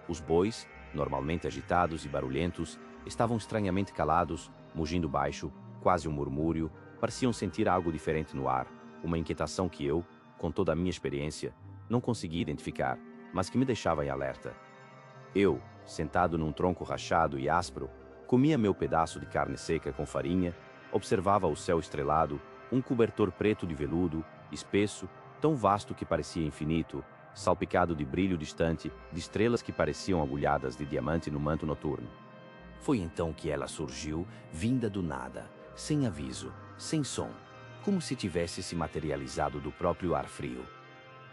Os bois, normalmente agitados e barulhentos, estavam estranhamente calados, mugindo baixo, quase um murmúrio, pareciam sentir algo diferente no ar, uma inquietação que eu, com toda a minha experiência, não conseguia identificar, mas que me deixava em alerta. Eu, sentado num tronco rachado e áspero, comia meu pedaço de carne seca com farinha, observava o céu estrelado, um cobertor preto de veludo, espesso, tão vasto que parecia infinito, salpicado de brilho distante, de estrelas que pareciam agulhadas de diamante no manto noturno. Foi então que ela surgiu, vinda do nada, sem aviso, sem som, como se tivesse se materializado do próprio ar frio.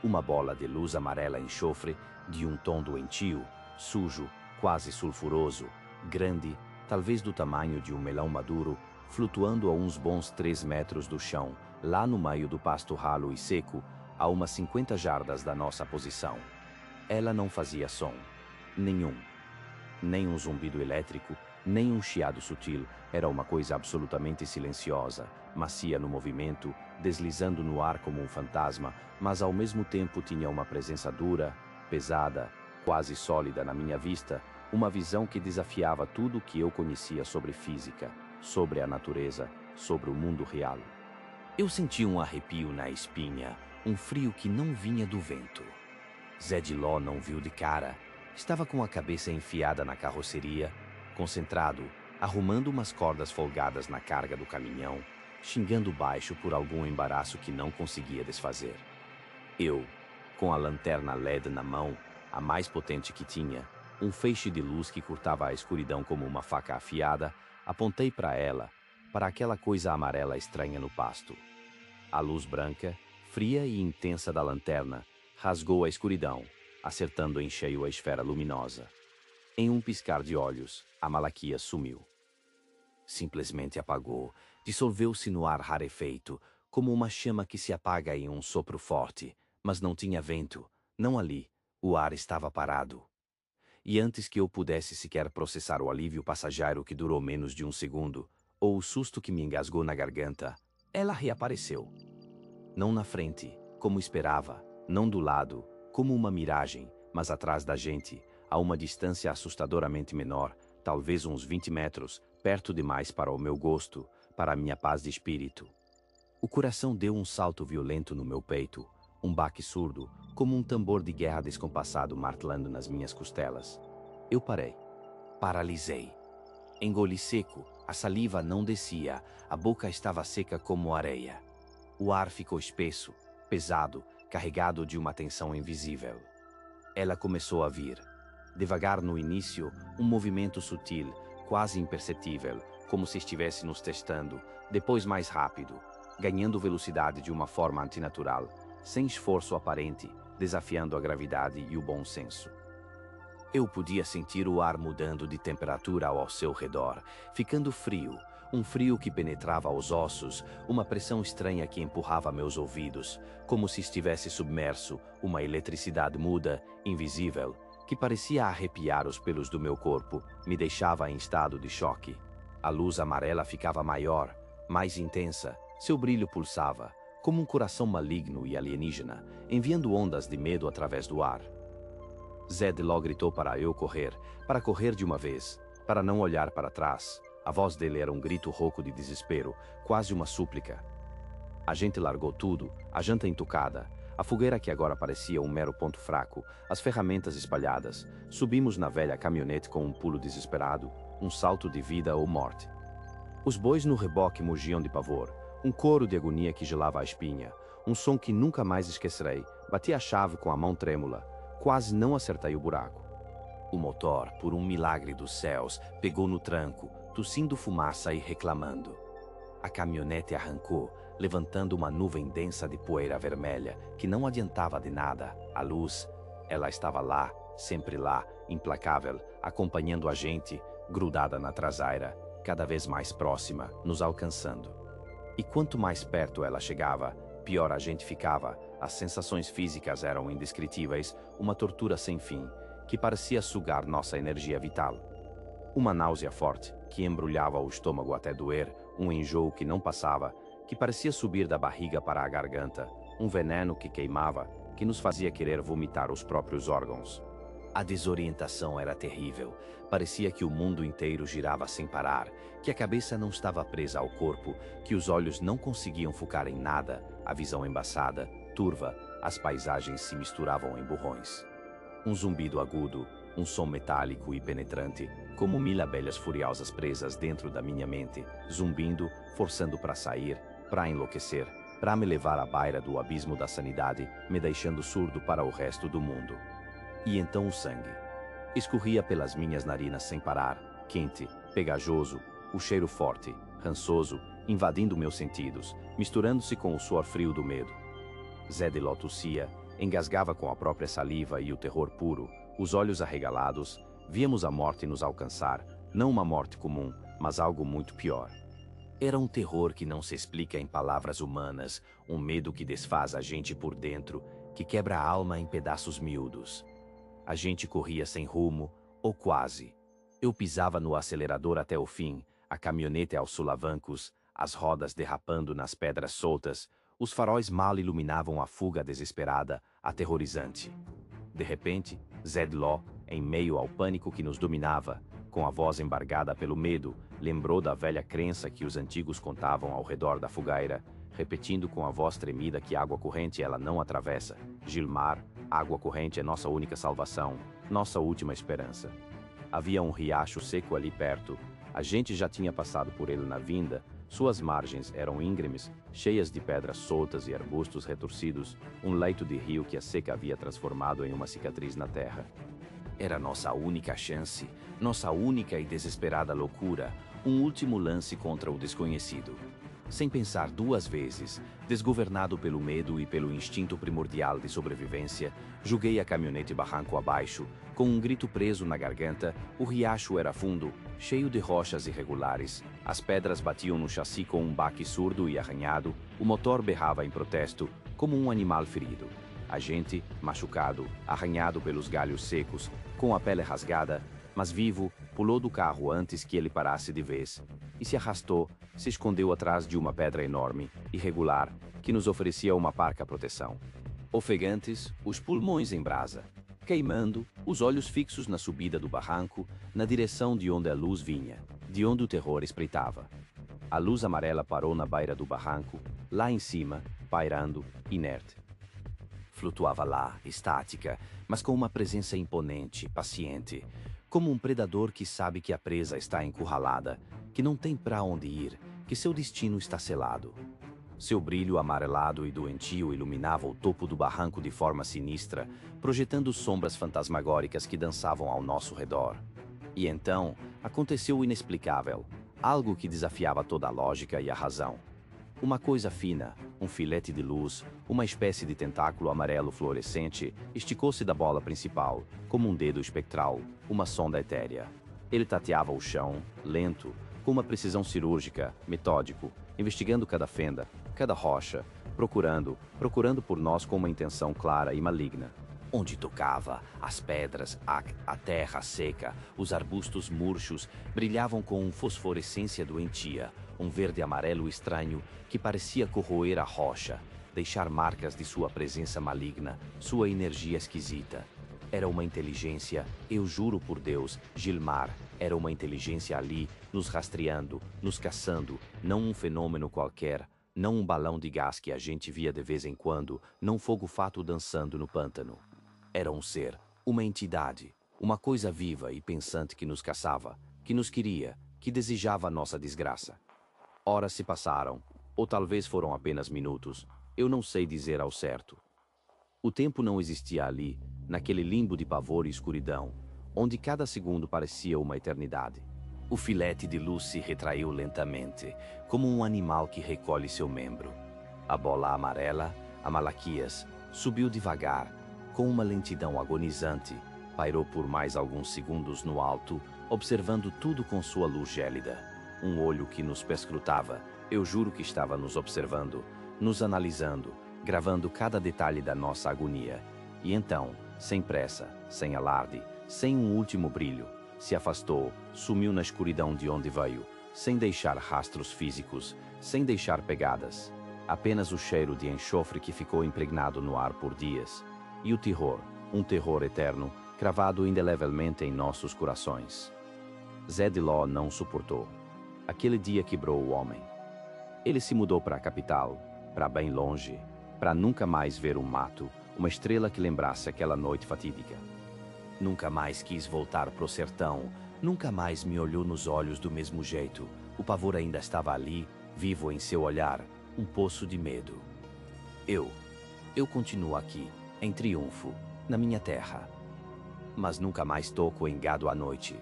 Uma bola de luz amarela enxofre, de um tom doentio, sujo, quase sulfuroso, grande, talvez do tamanho de um melão maduro, flutuando a uns bons 3 metros do chão, lá no meio do pasto ralo e seco, a umas 50 jardas da nossa posição. Ela não fazia som. Nenhum. Nem um zumbido elétrico, nem um chiado sutil, era uma coisa absolutamente silenciosa, macia no movimento, deslizando no ar como um fantasma, mas ao mesmo tempo tinha uma presença dura, pesada, quase sólida na minha vista, uma visão que desafiava tudo o que eu conhecia sobre física, sobre a natureza, sobre o mundo real. Eu senti um arrepio na espinha, um frio que não vinha do vento. Zé de Ló não viu de cara. Estava com a cabeça enfiada na carroceria, concentrado, arrumando umas cordas folgadas na carga do caminhão, xingando baixo por algum embaraço que não conseguia desfazer. Eu, com a lanterna LED na mão, a mais potente que tinha, um feixe de luz que cortava a escuridão como uma faca afiada, apontei para ela, para aquela coisa amarela estranha no pasto. A luz branca, fria e intensa da lanterna, rasgou a escuridão, acertando em cheio a esfera luminosa. Em um piscar de olhos, a Malaquia sumiu. Simplesmente apagou, dissolveu-se no ar rarefeito, como uma chama que se apaga em um sopro forte, mas não tinha vento, não ali, o ar estava parado. E antes que eu pudesse sequer processar o alívio passageiro que durou menos de um segundo, ou o susto que me engasgou na garganta, ela reapareceu. Não na frente, como esperava, não do lado, como uma miragem, mas atrás da gente, a uma distância assustadoramente menor, talvez uns 20 metros, perto demais para o meu gosto, para a minha paz de espírito. O coração deu um salto violento no meu peito, um baque surdo, como um tambor de guerra descompassado martelando nas minhas costelas. Eu parei. Paralisei. Engoli seco, a saliva não descia, a boca estava seca como areia. O ar ficou espesso, pesado, carregado de uma tensão invisível. Ela começou a vir. Devagar no início, um movimento sutil, quase imperceptível, como se estivesse nos testando, depois mais rápido, ganhando velocidade de uma forma antinatural, sem esforço aparente, desafiando a gravidade e o bom senso. Eu podia sentir o ar mudando de temperatura ao seu redor, ficando frio, um frio que penetrava aos ossos, uma pressão estranha que empurrava meus ouvidos, como se estivesse submerso, uma eletricidade muda, invisível, que parecia arrepiar os pelos do meu corpo, me deixava em estado de choque. A luz amarela ficava maior, mais intensa, seu brilho pulsava, como um coração maligno e alienígena, enviando ondas de medo através do ar. Zé de Ló gritou para eu correr, para correr de uma vez, para não olhar para trás. A voz dele era um grito rouco de desespero, quase uma súplica. A gente largou tudo, a janta entucada, a fogueira que agora parecia um mero ponto fraco, as ferramentas espalhadas. Subimos na velha caminhonete com um pulo desesperado, um salto de vida ou morte. Os bois no reboque mugiam de pavor, um coro de agonia que gelava a espinha, um som que nunca mais esquecerei. Bati a chave com a mão trêmula. quase não acertei o buraco. O motor, por um milagre dos céus, pegou no tranco, tossindo fumaça e reclamando. A caminhonete arrancou, levantando uma nuvem densa de poeira vermelha, que não adiantava de nada. A luz, ela estava lá, sempre lá, implacável, acompanhando a gente, grudada na traseira, cada vez mais próxima, nos alcançando. E quanto mais perto ela chegava, pior a gente ficava. As sensações físicas eram indescritíveis, uma tortura sem fim, que parecia sugar nossa energia vital. Uma náusea forte, que embrulhava o estômago até doer, um enjoo que não passava, que parecia subir da barriga para a garganta, um veneno que queimava, que nos fazia querer vomitar os próprios órgãos. A desorientação era terrível. Parecia que o mundo inteiro girava sem parar, que a cabeça não estava presa ao corpo, que os olhos não conseguiam focar em nada, a visão embaçada, turva, as paisagens se misturavam em borrões. Um zumbido agudo, um som metálico e penetrante, como 1000 abelhas furiosas presas dentro da minha mente, zumbindo, forçando para sair, para enlouquecer, para me levar à beira do abismo da sanidade, me deixando surdo para o resto do mundo. E então o sangue. Escorria pelas minhas narinas sem parar, quente, pegajoso, o cheiro forte, rançoso, invadindo meus sentidos, misturando-se com o suor frio do medo. Zé de Ló tossia, engasgava com a própria saliva e o terror puro, os olhos arregalados, víamos a morte nos alcançar, não uma morte comum, mas algo muito pior. Era um terror que não se explica em palavras humanas, um medo que desfaz a gente por dentro, que quebra a alma em pedaços miúdos. A gente corria sem rumo, ou quase. Eu pisava no acelerador até o fim, a caminhonete aos solavancos, as rodas derrapando nas pedras soltas, os faróis mal iluminavam a fuga desesperada, aterrorizante. De repente, Zé de Ló, em meio ao pânico que nos dominava, com a voz embargada pelo medo, lembrou da velha crença que os antigos contavam ao redor da fogueira, repetindo com a voz tremida que água corrente ela não atravessa. Gilmar, água corrente é nossa única salvação, nossa última esperança. Havia um riacho seco ali perto, a gente já tinha passado por ele na vinda, suas margens eram íngremes, cheias de pedras soltas e arbustos retorcidos, um leito de rio que a seca havia transformado em uma cicatriz na terra. Era nossa única chance, nossa única e desesperada loucura, um último lance contra o desconhecido. Sem pensar duas vezes, desgovernado pelo medo e pelo instinto primordial de sobrevivência, joguei a caminhonete barranco abaixo, com um grito preso na garganta. O riacho era fundo, cheio de rochas irregulares, as pedras batiam no chassi com um baque surdo e arranhado, o motor berrava em protesto, como um animal ferido. A gente, machucado, arranhado pelos galhos secos, com a pele rasgada, mas vivo, pulou do carro antes que ele parasse de vez, e se arrastou, se escondeu atrás de uma pedra enorme, irregular, que nos oferecia uma parca proteção. Ofegantes, os pulmões em brasa, queimando, os olhos fixos na subida do barranco, na direção de onde a luz vinha, de onde o terror espreitava. A luz amarela parou na beira do barranco, lá em cima, pairando, inerte. Flutuava lá, estática, mas com uma presença imponente, paciente, como um predador que sabe que a presa está encurralada, que não tem para onde ir, que seu destino está selado. Seu brilho amarelado e doentio iluminava o topo do barranco de forma sinistra, projetando sombras fantasmagóricas que dançavam ao nosso redor. E então, aconteceu o inexplicável, algo que desafiava toda a lógica e a razão. Uma coisa fina, um filete de luz, uma espécie de tentáculo amarelo fluorescente, esticou-se da bola principal, como um dedo espectral, uma sonda etérea. Ele tateava o chão, lento, com uma precisão cirúrgica, metódico, investigando cada fenda, cada rocha, procurando por nós com uma intenção clara e maligna. Onde tocava, as pedras, a terra seca, os arbustos murchos brilhavam com fosforescência doentia, um verde-amarelo estranho que parecia corroer a rocha, deixar marcas de sua presença maligna, sua energia esquisita. Era uma inteligência, eu juro por Deus, Gilmar, era uma inteligência ali, nos rastreando, nos caçando, não um fenômeno qualquer, não um balão de gás que a gente via de vez em quando, não fogo-fato dançando no pântano. Era um ser, uma entidade, uma coisa viva e pensante que nos caçava, que nos queria, que desejava a nossa desgraça. Horas se passaram, ou talvez foram apenas minutos, eu não sei dizer ao certo. O tempo não existia ali, naquele limbo de pavor e escuridão, onde cada segundo parecia uma eternidade. O filete de luz se retraiu lentamente, como um animal que recolhe seu membro. A bola amarela, a Malaquias, subiu devagar, com uma lentidão agonizante, pairou por mais alguns segundos no alto, observando tudo com sua luz gélida. Um olho que nos perscrutava, eu juro que estava nos observando, nos analisando, gravando cada detalhe da nossa agonia. E então, sem pressa, sem alarde, sem um último brilho, se afastou, sumiu na escuridão de onde veio, sem deixar rastros físicos, sem deixar pegadas. Apenas o cheiro de enxofre que ficou impregnado no ar por dias. E o terror, um terror eterno, cravado indelevelmente em nossos corações. Zé de Ló não suportou. Aquele dia quebrou o homem. Ele se mudou para a capital, para bem longe, para nunca mais ver um mato, uma estrela que lembrasse aquela noite fatídica. Nunca mais quis voltar pro sertão, nunca mais me olhou nos olhos do mesmo jeito. O pavor ainda estava ali, vivo em seu olhar, um poço de medo. Eu continuo aqui, em triunfo, na minha terra. Mas nunca mais toco em gado à noite.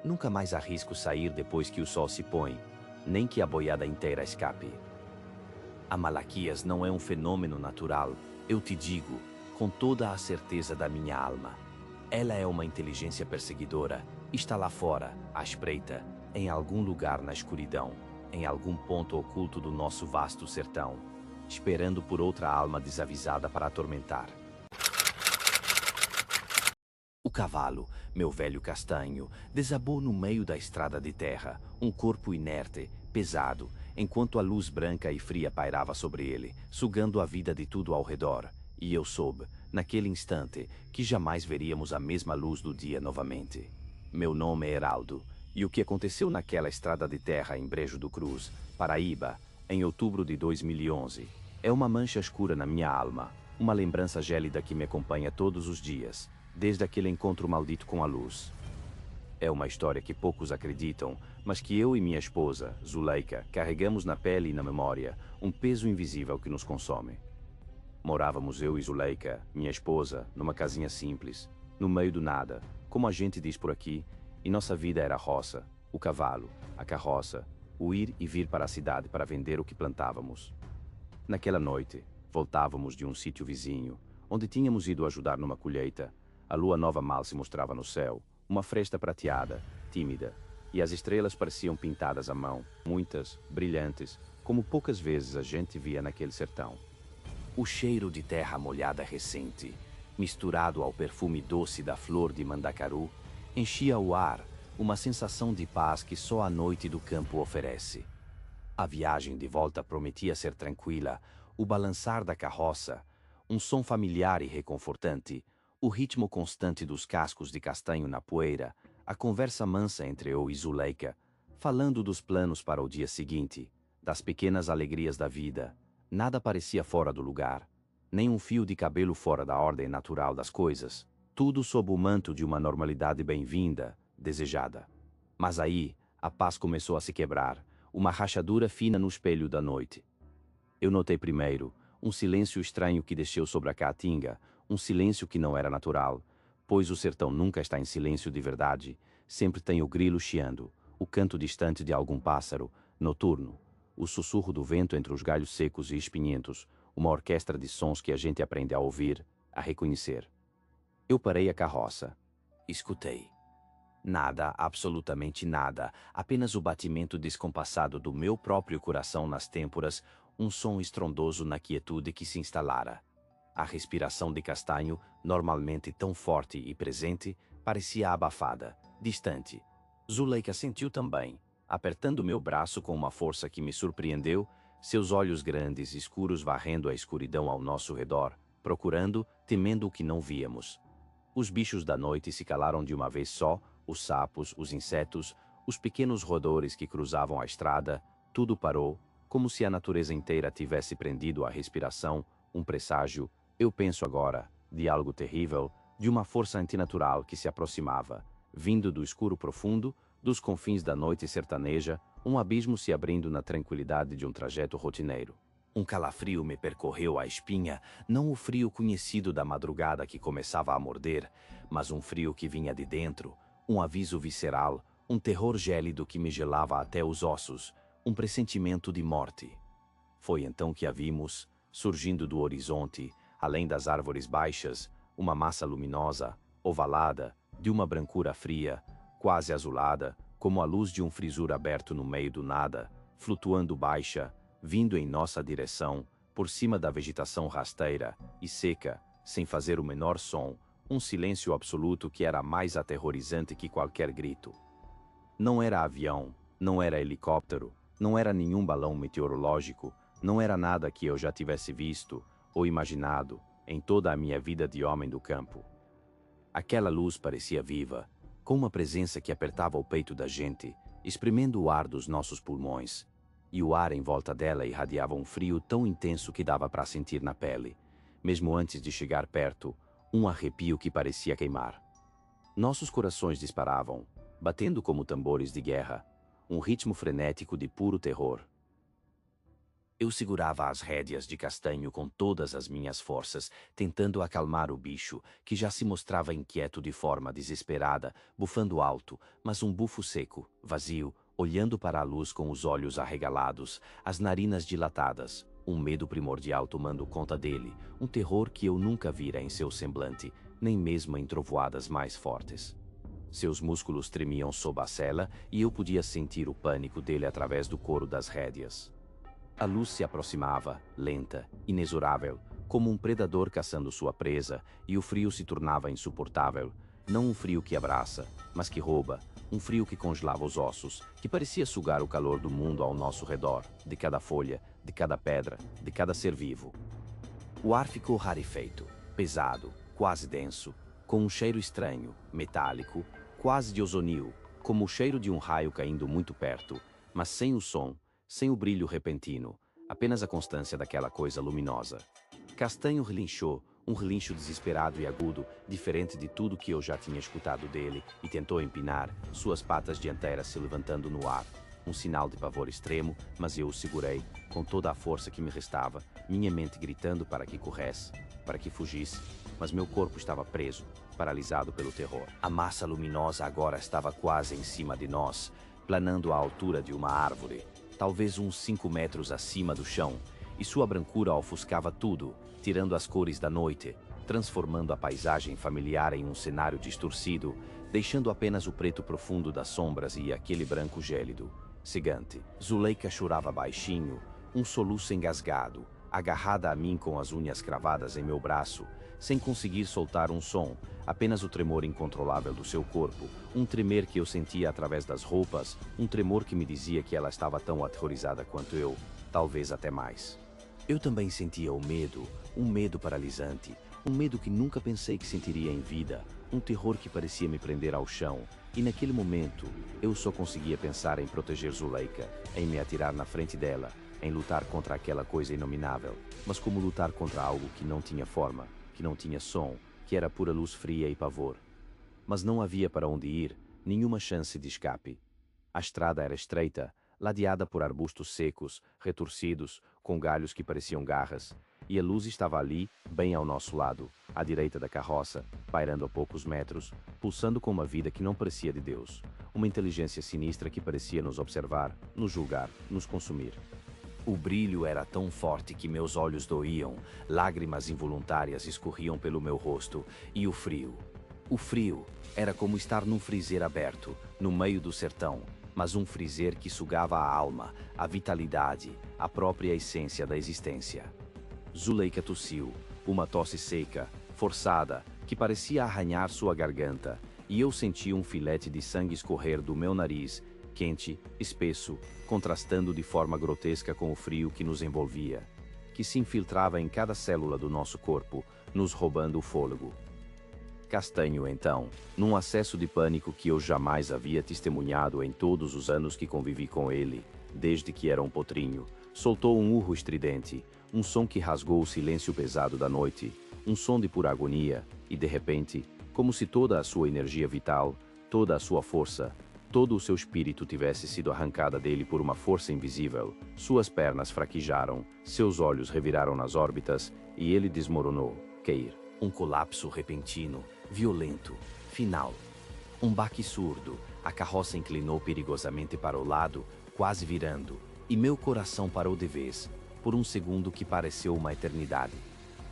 Nunca mais arrisco sair depois que o sol se põe, nem que a boiada inteira escape. A Malaquias não é um fenômeno natural, eu te digo, com toda a certeza da minha alma. Ela é uma inteligência perseguidora, está lá fora, à espreita, em algum lugar na escuridão, em algum ponto oculto do nosso vasto sertão, esperando por outra alma desavisada para atormentar. O cavalo, meu velho castanho, desabou no meio da estrada de terra, um corpo inerte, pesado, enquanto a luz branca e fria pairava sobre ele, sugando a vida de tudo ao redor. E eu soube, naquele instante, que jamais veríamos a mesma luz do dia novamente. Meu nome é Heraldo, e o que aconteceu naquela estrada de terra em Brejo do Cruz, Paraíba, em outubro de 2011, é uma mancha escura na minha alma, uma lembrança gélida que me acompanha todos os dias, desde aquele encontro maldito com a luz. É uma história que poucos acreditam, mas que eu e minha esposa, Zuleika, carregamos na pele e na memória, um peso invisível que nos consome. Morávamos eu e Zuleika, minha esposa, numa casinha simples, no meio do nada, como a gente diz por aqui, e nossa vida era a roça, o cavalo, a carroça, o ir e vir para a cidade para vender o que plantávamos. Naquela noite, voltávamos de um sítio vizinho, onde tínhamos ido ajudar numa colheita. A lua nova mal se mostrava no céu, uma fresta prateada, tímida, e as estrelas pareciam pintadas à mão, muitas, brilhantes, como poucas vezes a gente via naquele sertão. O cheiro de terra molhada recente, misturado ao perfume doce da flor de mandacaru, enchia o ar, uma sensação de paz que só a noite do campo oferece. A viagem de volta prometia ser tranquila, o balançar da carroça, um som familiar e reconfortante, o ritmo constante dos cascos de castanho na poeira, a conversa mansa entre eu e Zuleika, falando dos planos para o dia seguinte, das pequenas alegrias da vida. Nada parecia fora do lugar, nem um fio de cabelo fora da ordem natural das coisas, tudo sob o manto de uma normalidade bem-vinda, desejada. Mas aí, a paz começou a se quebrar, uma rachadura fina no espelho da noite. Eu notei primeiro um silêncio estranho que desceu sobre a caatinga, um silêncio que não era natural, pois o sertão nunca está em silêncio de verdade, sempre tem o grilo chiando, o canto distante de algum pássaro, noturno, o sussurro do vento entre os galhos secos e espinhentos, uma orquestra de sons que a gente aprende a ouvir, a reconhecer. Eu parei a carroça. Escutei. Nada, absolutamente nada, apenas o batimento descompassado do meu próprio coração nas têmporas, um som estrondoso na quietude que se instalara. A respiração de Castanho, normalmente tão forte e presente, parecia abafada, distante. Zuleika sentiu também, apertando meu braço com uma força que me surpreendeu, seus olhos grandes e escuros varrendo a escuridão ao nosso redor, procurando, temendo o que não víamos. Os bichos da noite se calaram de uma vez só, os sapos, os insetos, os pequenos roedores que cruzavam a estrada, tudo parou, como se a natureza inteira tivesse prendido a respiração, um presságio, eu penso agora, de algo terrível, de uma força antinatural que se aproximava, vindo do escuro profundo, dos confins da noite sertaneja, um abismo se abrindo na tranquilidade de um trajeto rotineiro. Um calafrio me percorreu a espinha, não o frio conhecido da madrugada que começava a morder, mas um frio que vinha de dentro, um aviso visceral, um terror gélido que me gelava até os ossos, um pressentimento de morte. Foi então que a vimos, surgindo do horizonte, além das árvores baixas, uma massa luminosa, ovalada, de uma brancura fria, quase azulada, como a luz de um frisur aberto no meio do nada, flutuando baixa, vindo em nossa direção, por cima da vegetação rasteira e seca, sem fazer o menor som, um silêncio absoluto que era mais aterrorizante que qualquer grito. Não era avião, não era helicóptero, não era nenhum balão meteorológico, não era nada que eu já tivesse visto ou imaginado em toda a minha vida de homem do campo. Aquela luz parecia viva, com uma presença que apertava o peito da gente, espremendo o ar dos nossos pulmões, e o ar em volta dela irradiava um frio tão intenso que dava para sentir na pele, mesmo antes de chegar perto, um arrepio que parecia queimar. Nossos corações disparavam, batendo como tambores de guerra, um ritmo frenético de puro terror. Eu segurava as rédeas de Castanho com todas as minhas forças, tentando acalmar o bicho, que já se mostrava inquieto de forma desesperada, bufando alto, mas um bufo seco, vazio, olhando para a luz com os olhos arregalados, as narinas dilatadas, um medo primordial tomando conta dele, um terror que eu nunca vira em seu semblante, nem mesmo em trovoadas mais fortes. Seus músculos tremiam sob a sela e eu podia sentir o pânico dele através do couro das rédeas. A luz se aproximava, lenta, inexorável, como um predador caçando sua presa, e o frio se tornava insuportável. Não um frio que abraça, mas que rouba, um frio que congelava os ossos, que parecia sugar o calor do mundo ao nosso redor, de cada folha, de cada pedra, de cada ser vivo. O ar ficou rarefeito, pesado, quase denso, com um cheiro estranho, metálico, quase de ozonil, como o cheiro de um raio caindo muito perto, mas sem o som, sem o brilho repentino, apenas a constância daquela coisa luminosa. Castanho relinchou, um relincho desesperado e agudo, diferente de tudo que eu já tinha escutado dele, e tentou empinar, suas patas dianteiras se levantando no ar. Um sinal de pavor extremo, mas eu o segurei, com toda a força que me restava, minha mente gritando para que corresse, para que fugisse, mas meu corpo estava preso, paralisado pelo terror. A massa luminosa agora estava quase em cima de nós, planando à altura de uma árvore, talvez uns 5 metros acima do chão, e sua brancura ofuscava tudo, tirando as cores da noite, transformando a paisagem familiar em um cenário distorcido, deixando apenas o preto profundo das sombras e aquele branco gélido, cegante. Zuleika chorava baixinho, um soluço engasgado, agarrada a mim com as unhas cravadas em meu braço, sem conseguir soltar um som, apenas o tremor incontrolável do seu corpo, um tremer que eu sentia através das roupas, um tremor que me dizia que ela estava tão aterrorizada quanto eu, talvez até mais. Eu também sentia o medo, um medo paralisante, um medo que nunca pensei que sentiria em vida, um terror que parecia me prender ao chão, e naquele momento eu só conseguia pensar em proteger Zuleika, em me atirar na frente dela, em lutar contra aquela coisa inominável, mas como lutar contra algo que não tinha forma, que não tinha som, que era pura luz fria e pavor. Mas não havia para onde ir, nenhuma chance de escape. A estrada era estreita, ladeada por arbustos secos, retorcidos, com galhos que pareciam garras, e a luz estava ali, bem ao nosso lado, à direita da carroça, pairando a poucos metros, pulsando com uma vida que não parecia de Deus, uma inteligência sinistra que parecia nos observar, nos julgar, nos consumir. O brilho era tão forte que meus olhos doíam, lágrimas involuntárias escorriam pelo meu rosto, e o frio. O frio era como estar num freezer aberto, no meio do sertão, mas um freezer que sugava a alma, a vitalidade, a própria essência da existência. Zuleika tossiu, uma tosse seca, forçada, que parecia arranhar sua garganta, e eu senti um filete de sangue escorrer do meu nariz, quente, espesso, contrastando de forma grotesca com o frio que nos envolvia, que se infiltrava em cada célula do nosso corpo, nos roubando o fôlego. Castanho, então, num acesso de pânico que eu jamais havia testemunhado em todos os anos que convivi com ele, desde que era um potrinho, soltou um urro estridente, um som que rasgou o silêncio pesado da noite, um som de pura agonia, e de repente, como se toda a sua energia vital, toda a sua força, todo o seu espírito tivesse sido arrancada dele por uma força invisível. Suas pernas fraquejaram, seus olhos reviraram nas órbitas, e ele desmoronou, cair. Um colapso repentino, violento, final. Um baque surdo, a carroça inclinou perigosamente para o lado, quase virando, e meu coração parou de vez, por um segundo que pareceu uma eternidade.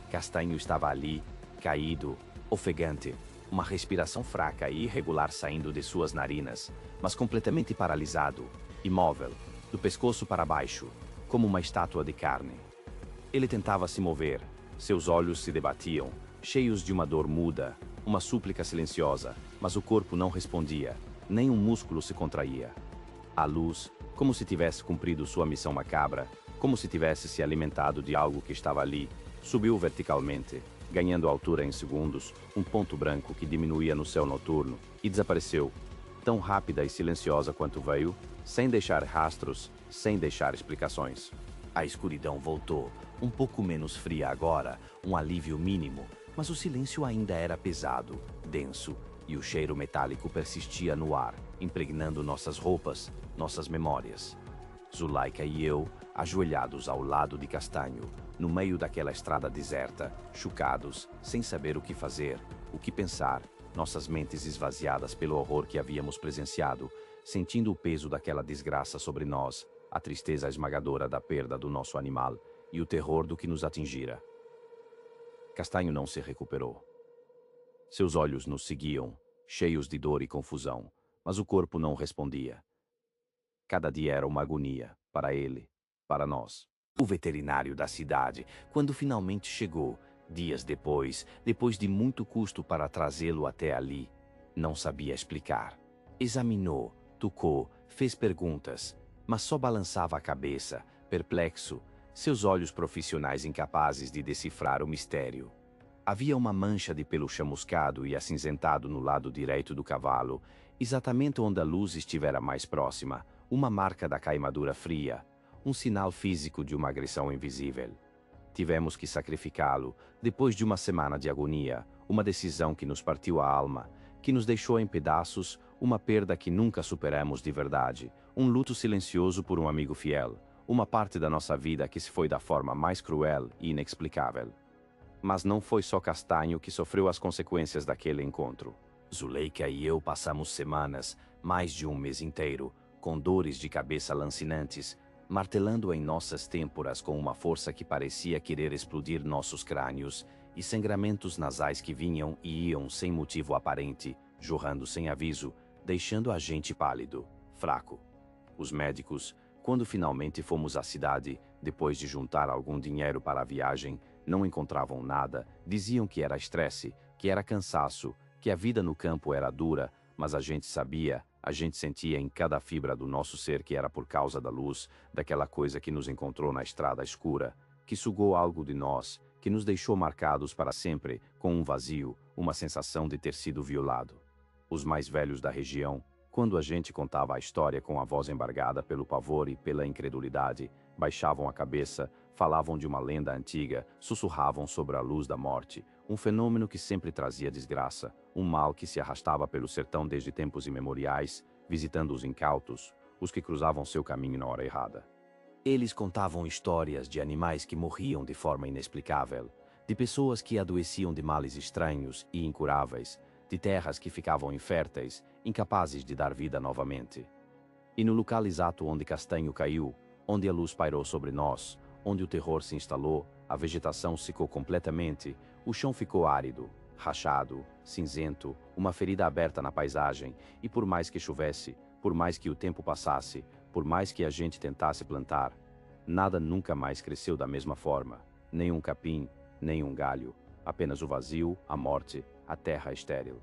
Castanho estava ali, caído, ofegante, uma respiração fraca e irregular saindo de suas narinas, mas completamente paralisado, imóvel, do pescoço para baixo, como uma estátua de carne. Ele tentava se mover, seus olhos se debatiam, cheios de uma dor muda, uma súplica silenciosa, mas o corpo não respondia, nem um músculo se contraía. A luz, como se tivesse cumprido sua missão macabra, como se tivesse se alimentado de algo que estava ali, subiu verticalmente, ganhando altura em segundos, um ponto branco que diminuía no céu noturno, e desapareceu, tão rápida e silenciosa quanto veio, sem deixar rastros, sem deixar explicações. A escuridão voltou, um pouco menos fria agora, um alívio mínimo, mas o silêncio ainda era pesado, denso, e o cheiro metálico persistia no ar, impregnando nossas roupas, nossas memórias. Zulaika e eu, ajoelhados ao lado de Castanho, no meio daquela estrada deserta, chocados, sem saber o que fazer, o que pensar, nossas mentes esvaziadas pelo horror que havíamos presenciado, sentindo o peso daquela desgraça sobre nós, a tristeza esmagadora da perda do nosso animal e o terror do que nos atingira. Castanho não se recuperou. Seus olhos nos seguiam, cheios de dor e confusão, mas o corpo não respondia. Cada dia era uma agonia, para ele, para nós. O veterinário da cidade, quando finalmente chegou, dias depois de muito custo para trazê-lo até ali, não sabia explicar. Examinou, tocou, fez perguntas, mas só balançava a cabeça, perplexo, seus olhos profissionais incapazes de decifrar o mistério. Havia uma mancha de pelo chamuscado e acinzentado no lado direito do cavalo, exatamente onde a luz estivera mais próxima, uma marca da queimadura fria, um sinal físico de uma agressão invisível. Tivemos que sacrificá-lo, depois de uma semana de agonia, uma decisão que nos partiu a alma, que nos deixou em pedaços, uma perda que nunca superamos de verdade, um luto silencioso por um amigo fiel, uma parte da nossa vida que se foi da forma mais cruel e inexplicável. Mas não foi só Castanho que sofreu as consequências daquele encontro. Zuleika e eu passamos semanas, mais de um mês inteiro, com dores de cabeça lancinantes, martelando em nossas têmporas com uma força que parecia querer explodir nossos crânios, e sangramentos nasais que vinham e iam sem motivo aparente, jorrando sem aviso, deixando a gente pálido, fraco. Os médicos, quando finalmente fomos à cidade, depois de juntar algum dinheiro para a viagem, não encontravam nada, diziam que era estresse, que era cansaço, que a vida no campo era dura, mas a gente sabia, a gente sentia em cada fibra do nosso ser que era por causa da luz, daquela coisa que nos encontrou na estrada escura, que sugou algo de nós, que nos deixou marcados para sempre, com um vazio, uma sensação de ter sido violado. Os mais velhos da região, quando a gente contava a história com a voz embargada pelo pavor e pela incredulidade, baixavam a cabeça, falavam de uma lenda antiga, sussurravam sobre a luz da morte, um fenômeno que sempre trazia desgraça, um mal que se arrastava pelo sertão desde tempos imemoriais, visitando os incautos, os que cruzavam seu caminho na hora errada. Eles contavam histórias de animais que morriam de forma inexplicável, de pessoas que adoeciam de males estranhos e incuráveis, de terras que ficavam inférteis, incapazes de dar vida novamente. E no local exato onde Castanho caiu, onde a luz pairou sobre nós, onde o terror se instalou, a vegetação secou completamente, o chão ficou árido, rachado, cinzento, uma ferida aberta na paisagem, e por mais que chovesse, por mais que o tempo passasse, por mais que a gente tentasse plantar, nada nunca mais cresceu da mesma forma, nem um capim, nem um galho, apenas o vazio, a morte, a terra estéril.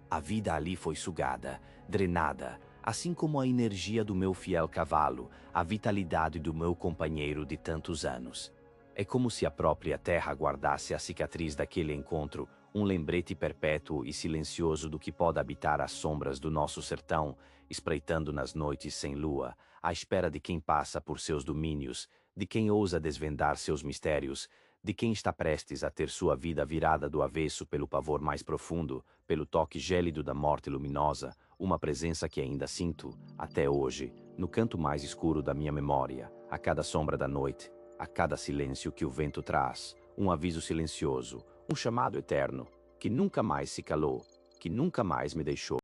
A vida ali foi sugada, drenada, assim como a energia do meu fiel cavalo, a vitalidade do meu companheiro de tantos anos. É como se a própria terra guardasse a cicatriz daquele encontro, um lembrete perpétuo e silencioso do que pode habitar as sombras do nosso sertão, espreitando nas noites sem lua, à espera de quem passa por seus domínios, de quem ousa desvendar seus mistérios, de quem está prestes a ter sua vida virada do avesso pelo pavor mais profundo, pelo toque gélido da morte luminosa, uma presença que ainda sinto, até hoje, no canto mais escuro da minha memória, a cada sombra da noite, a cada silêncio que o vento traz, um aviso silencioso, um chamado eterno, que nunca mais se calou, que nunca mais me deixou.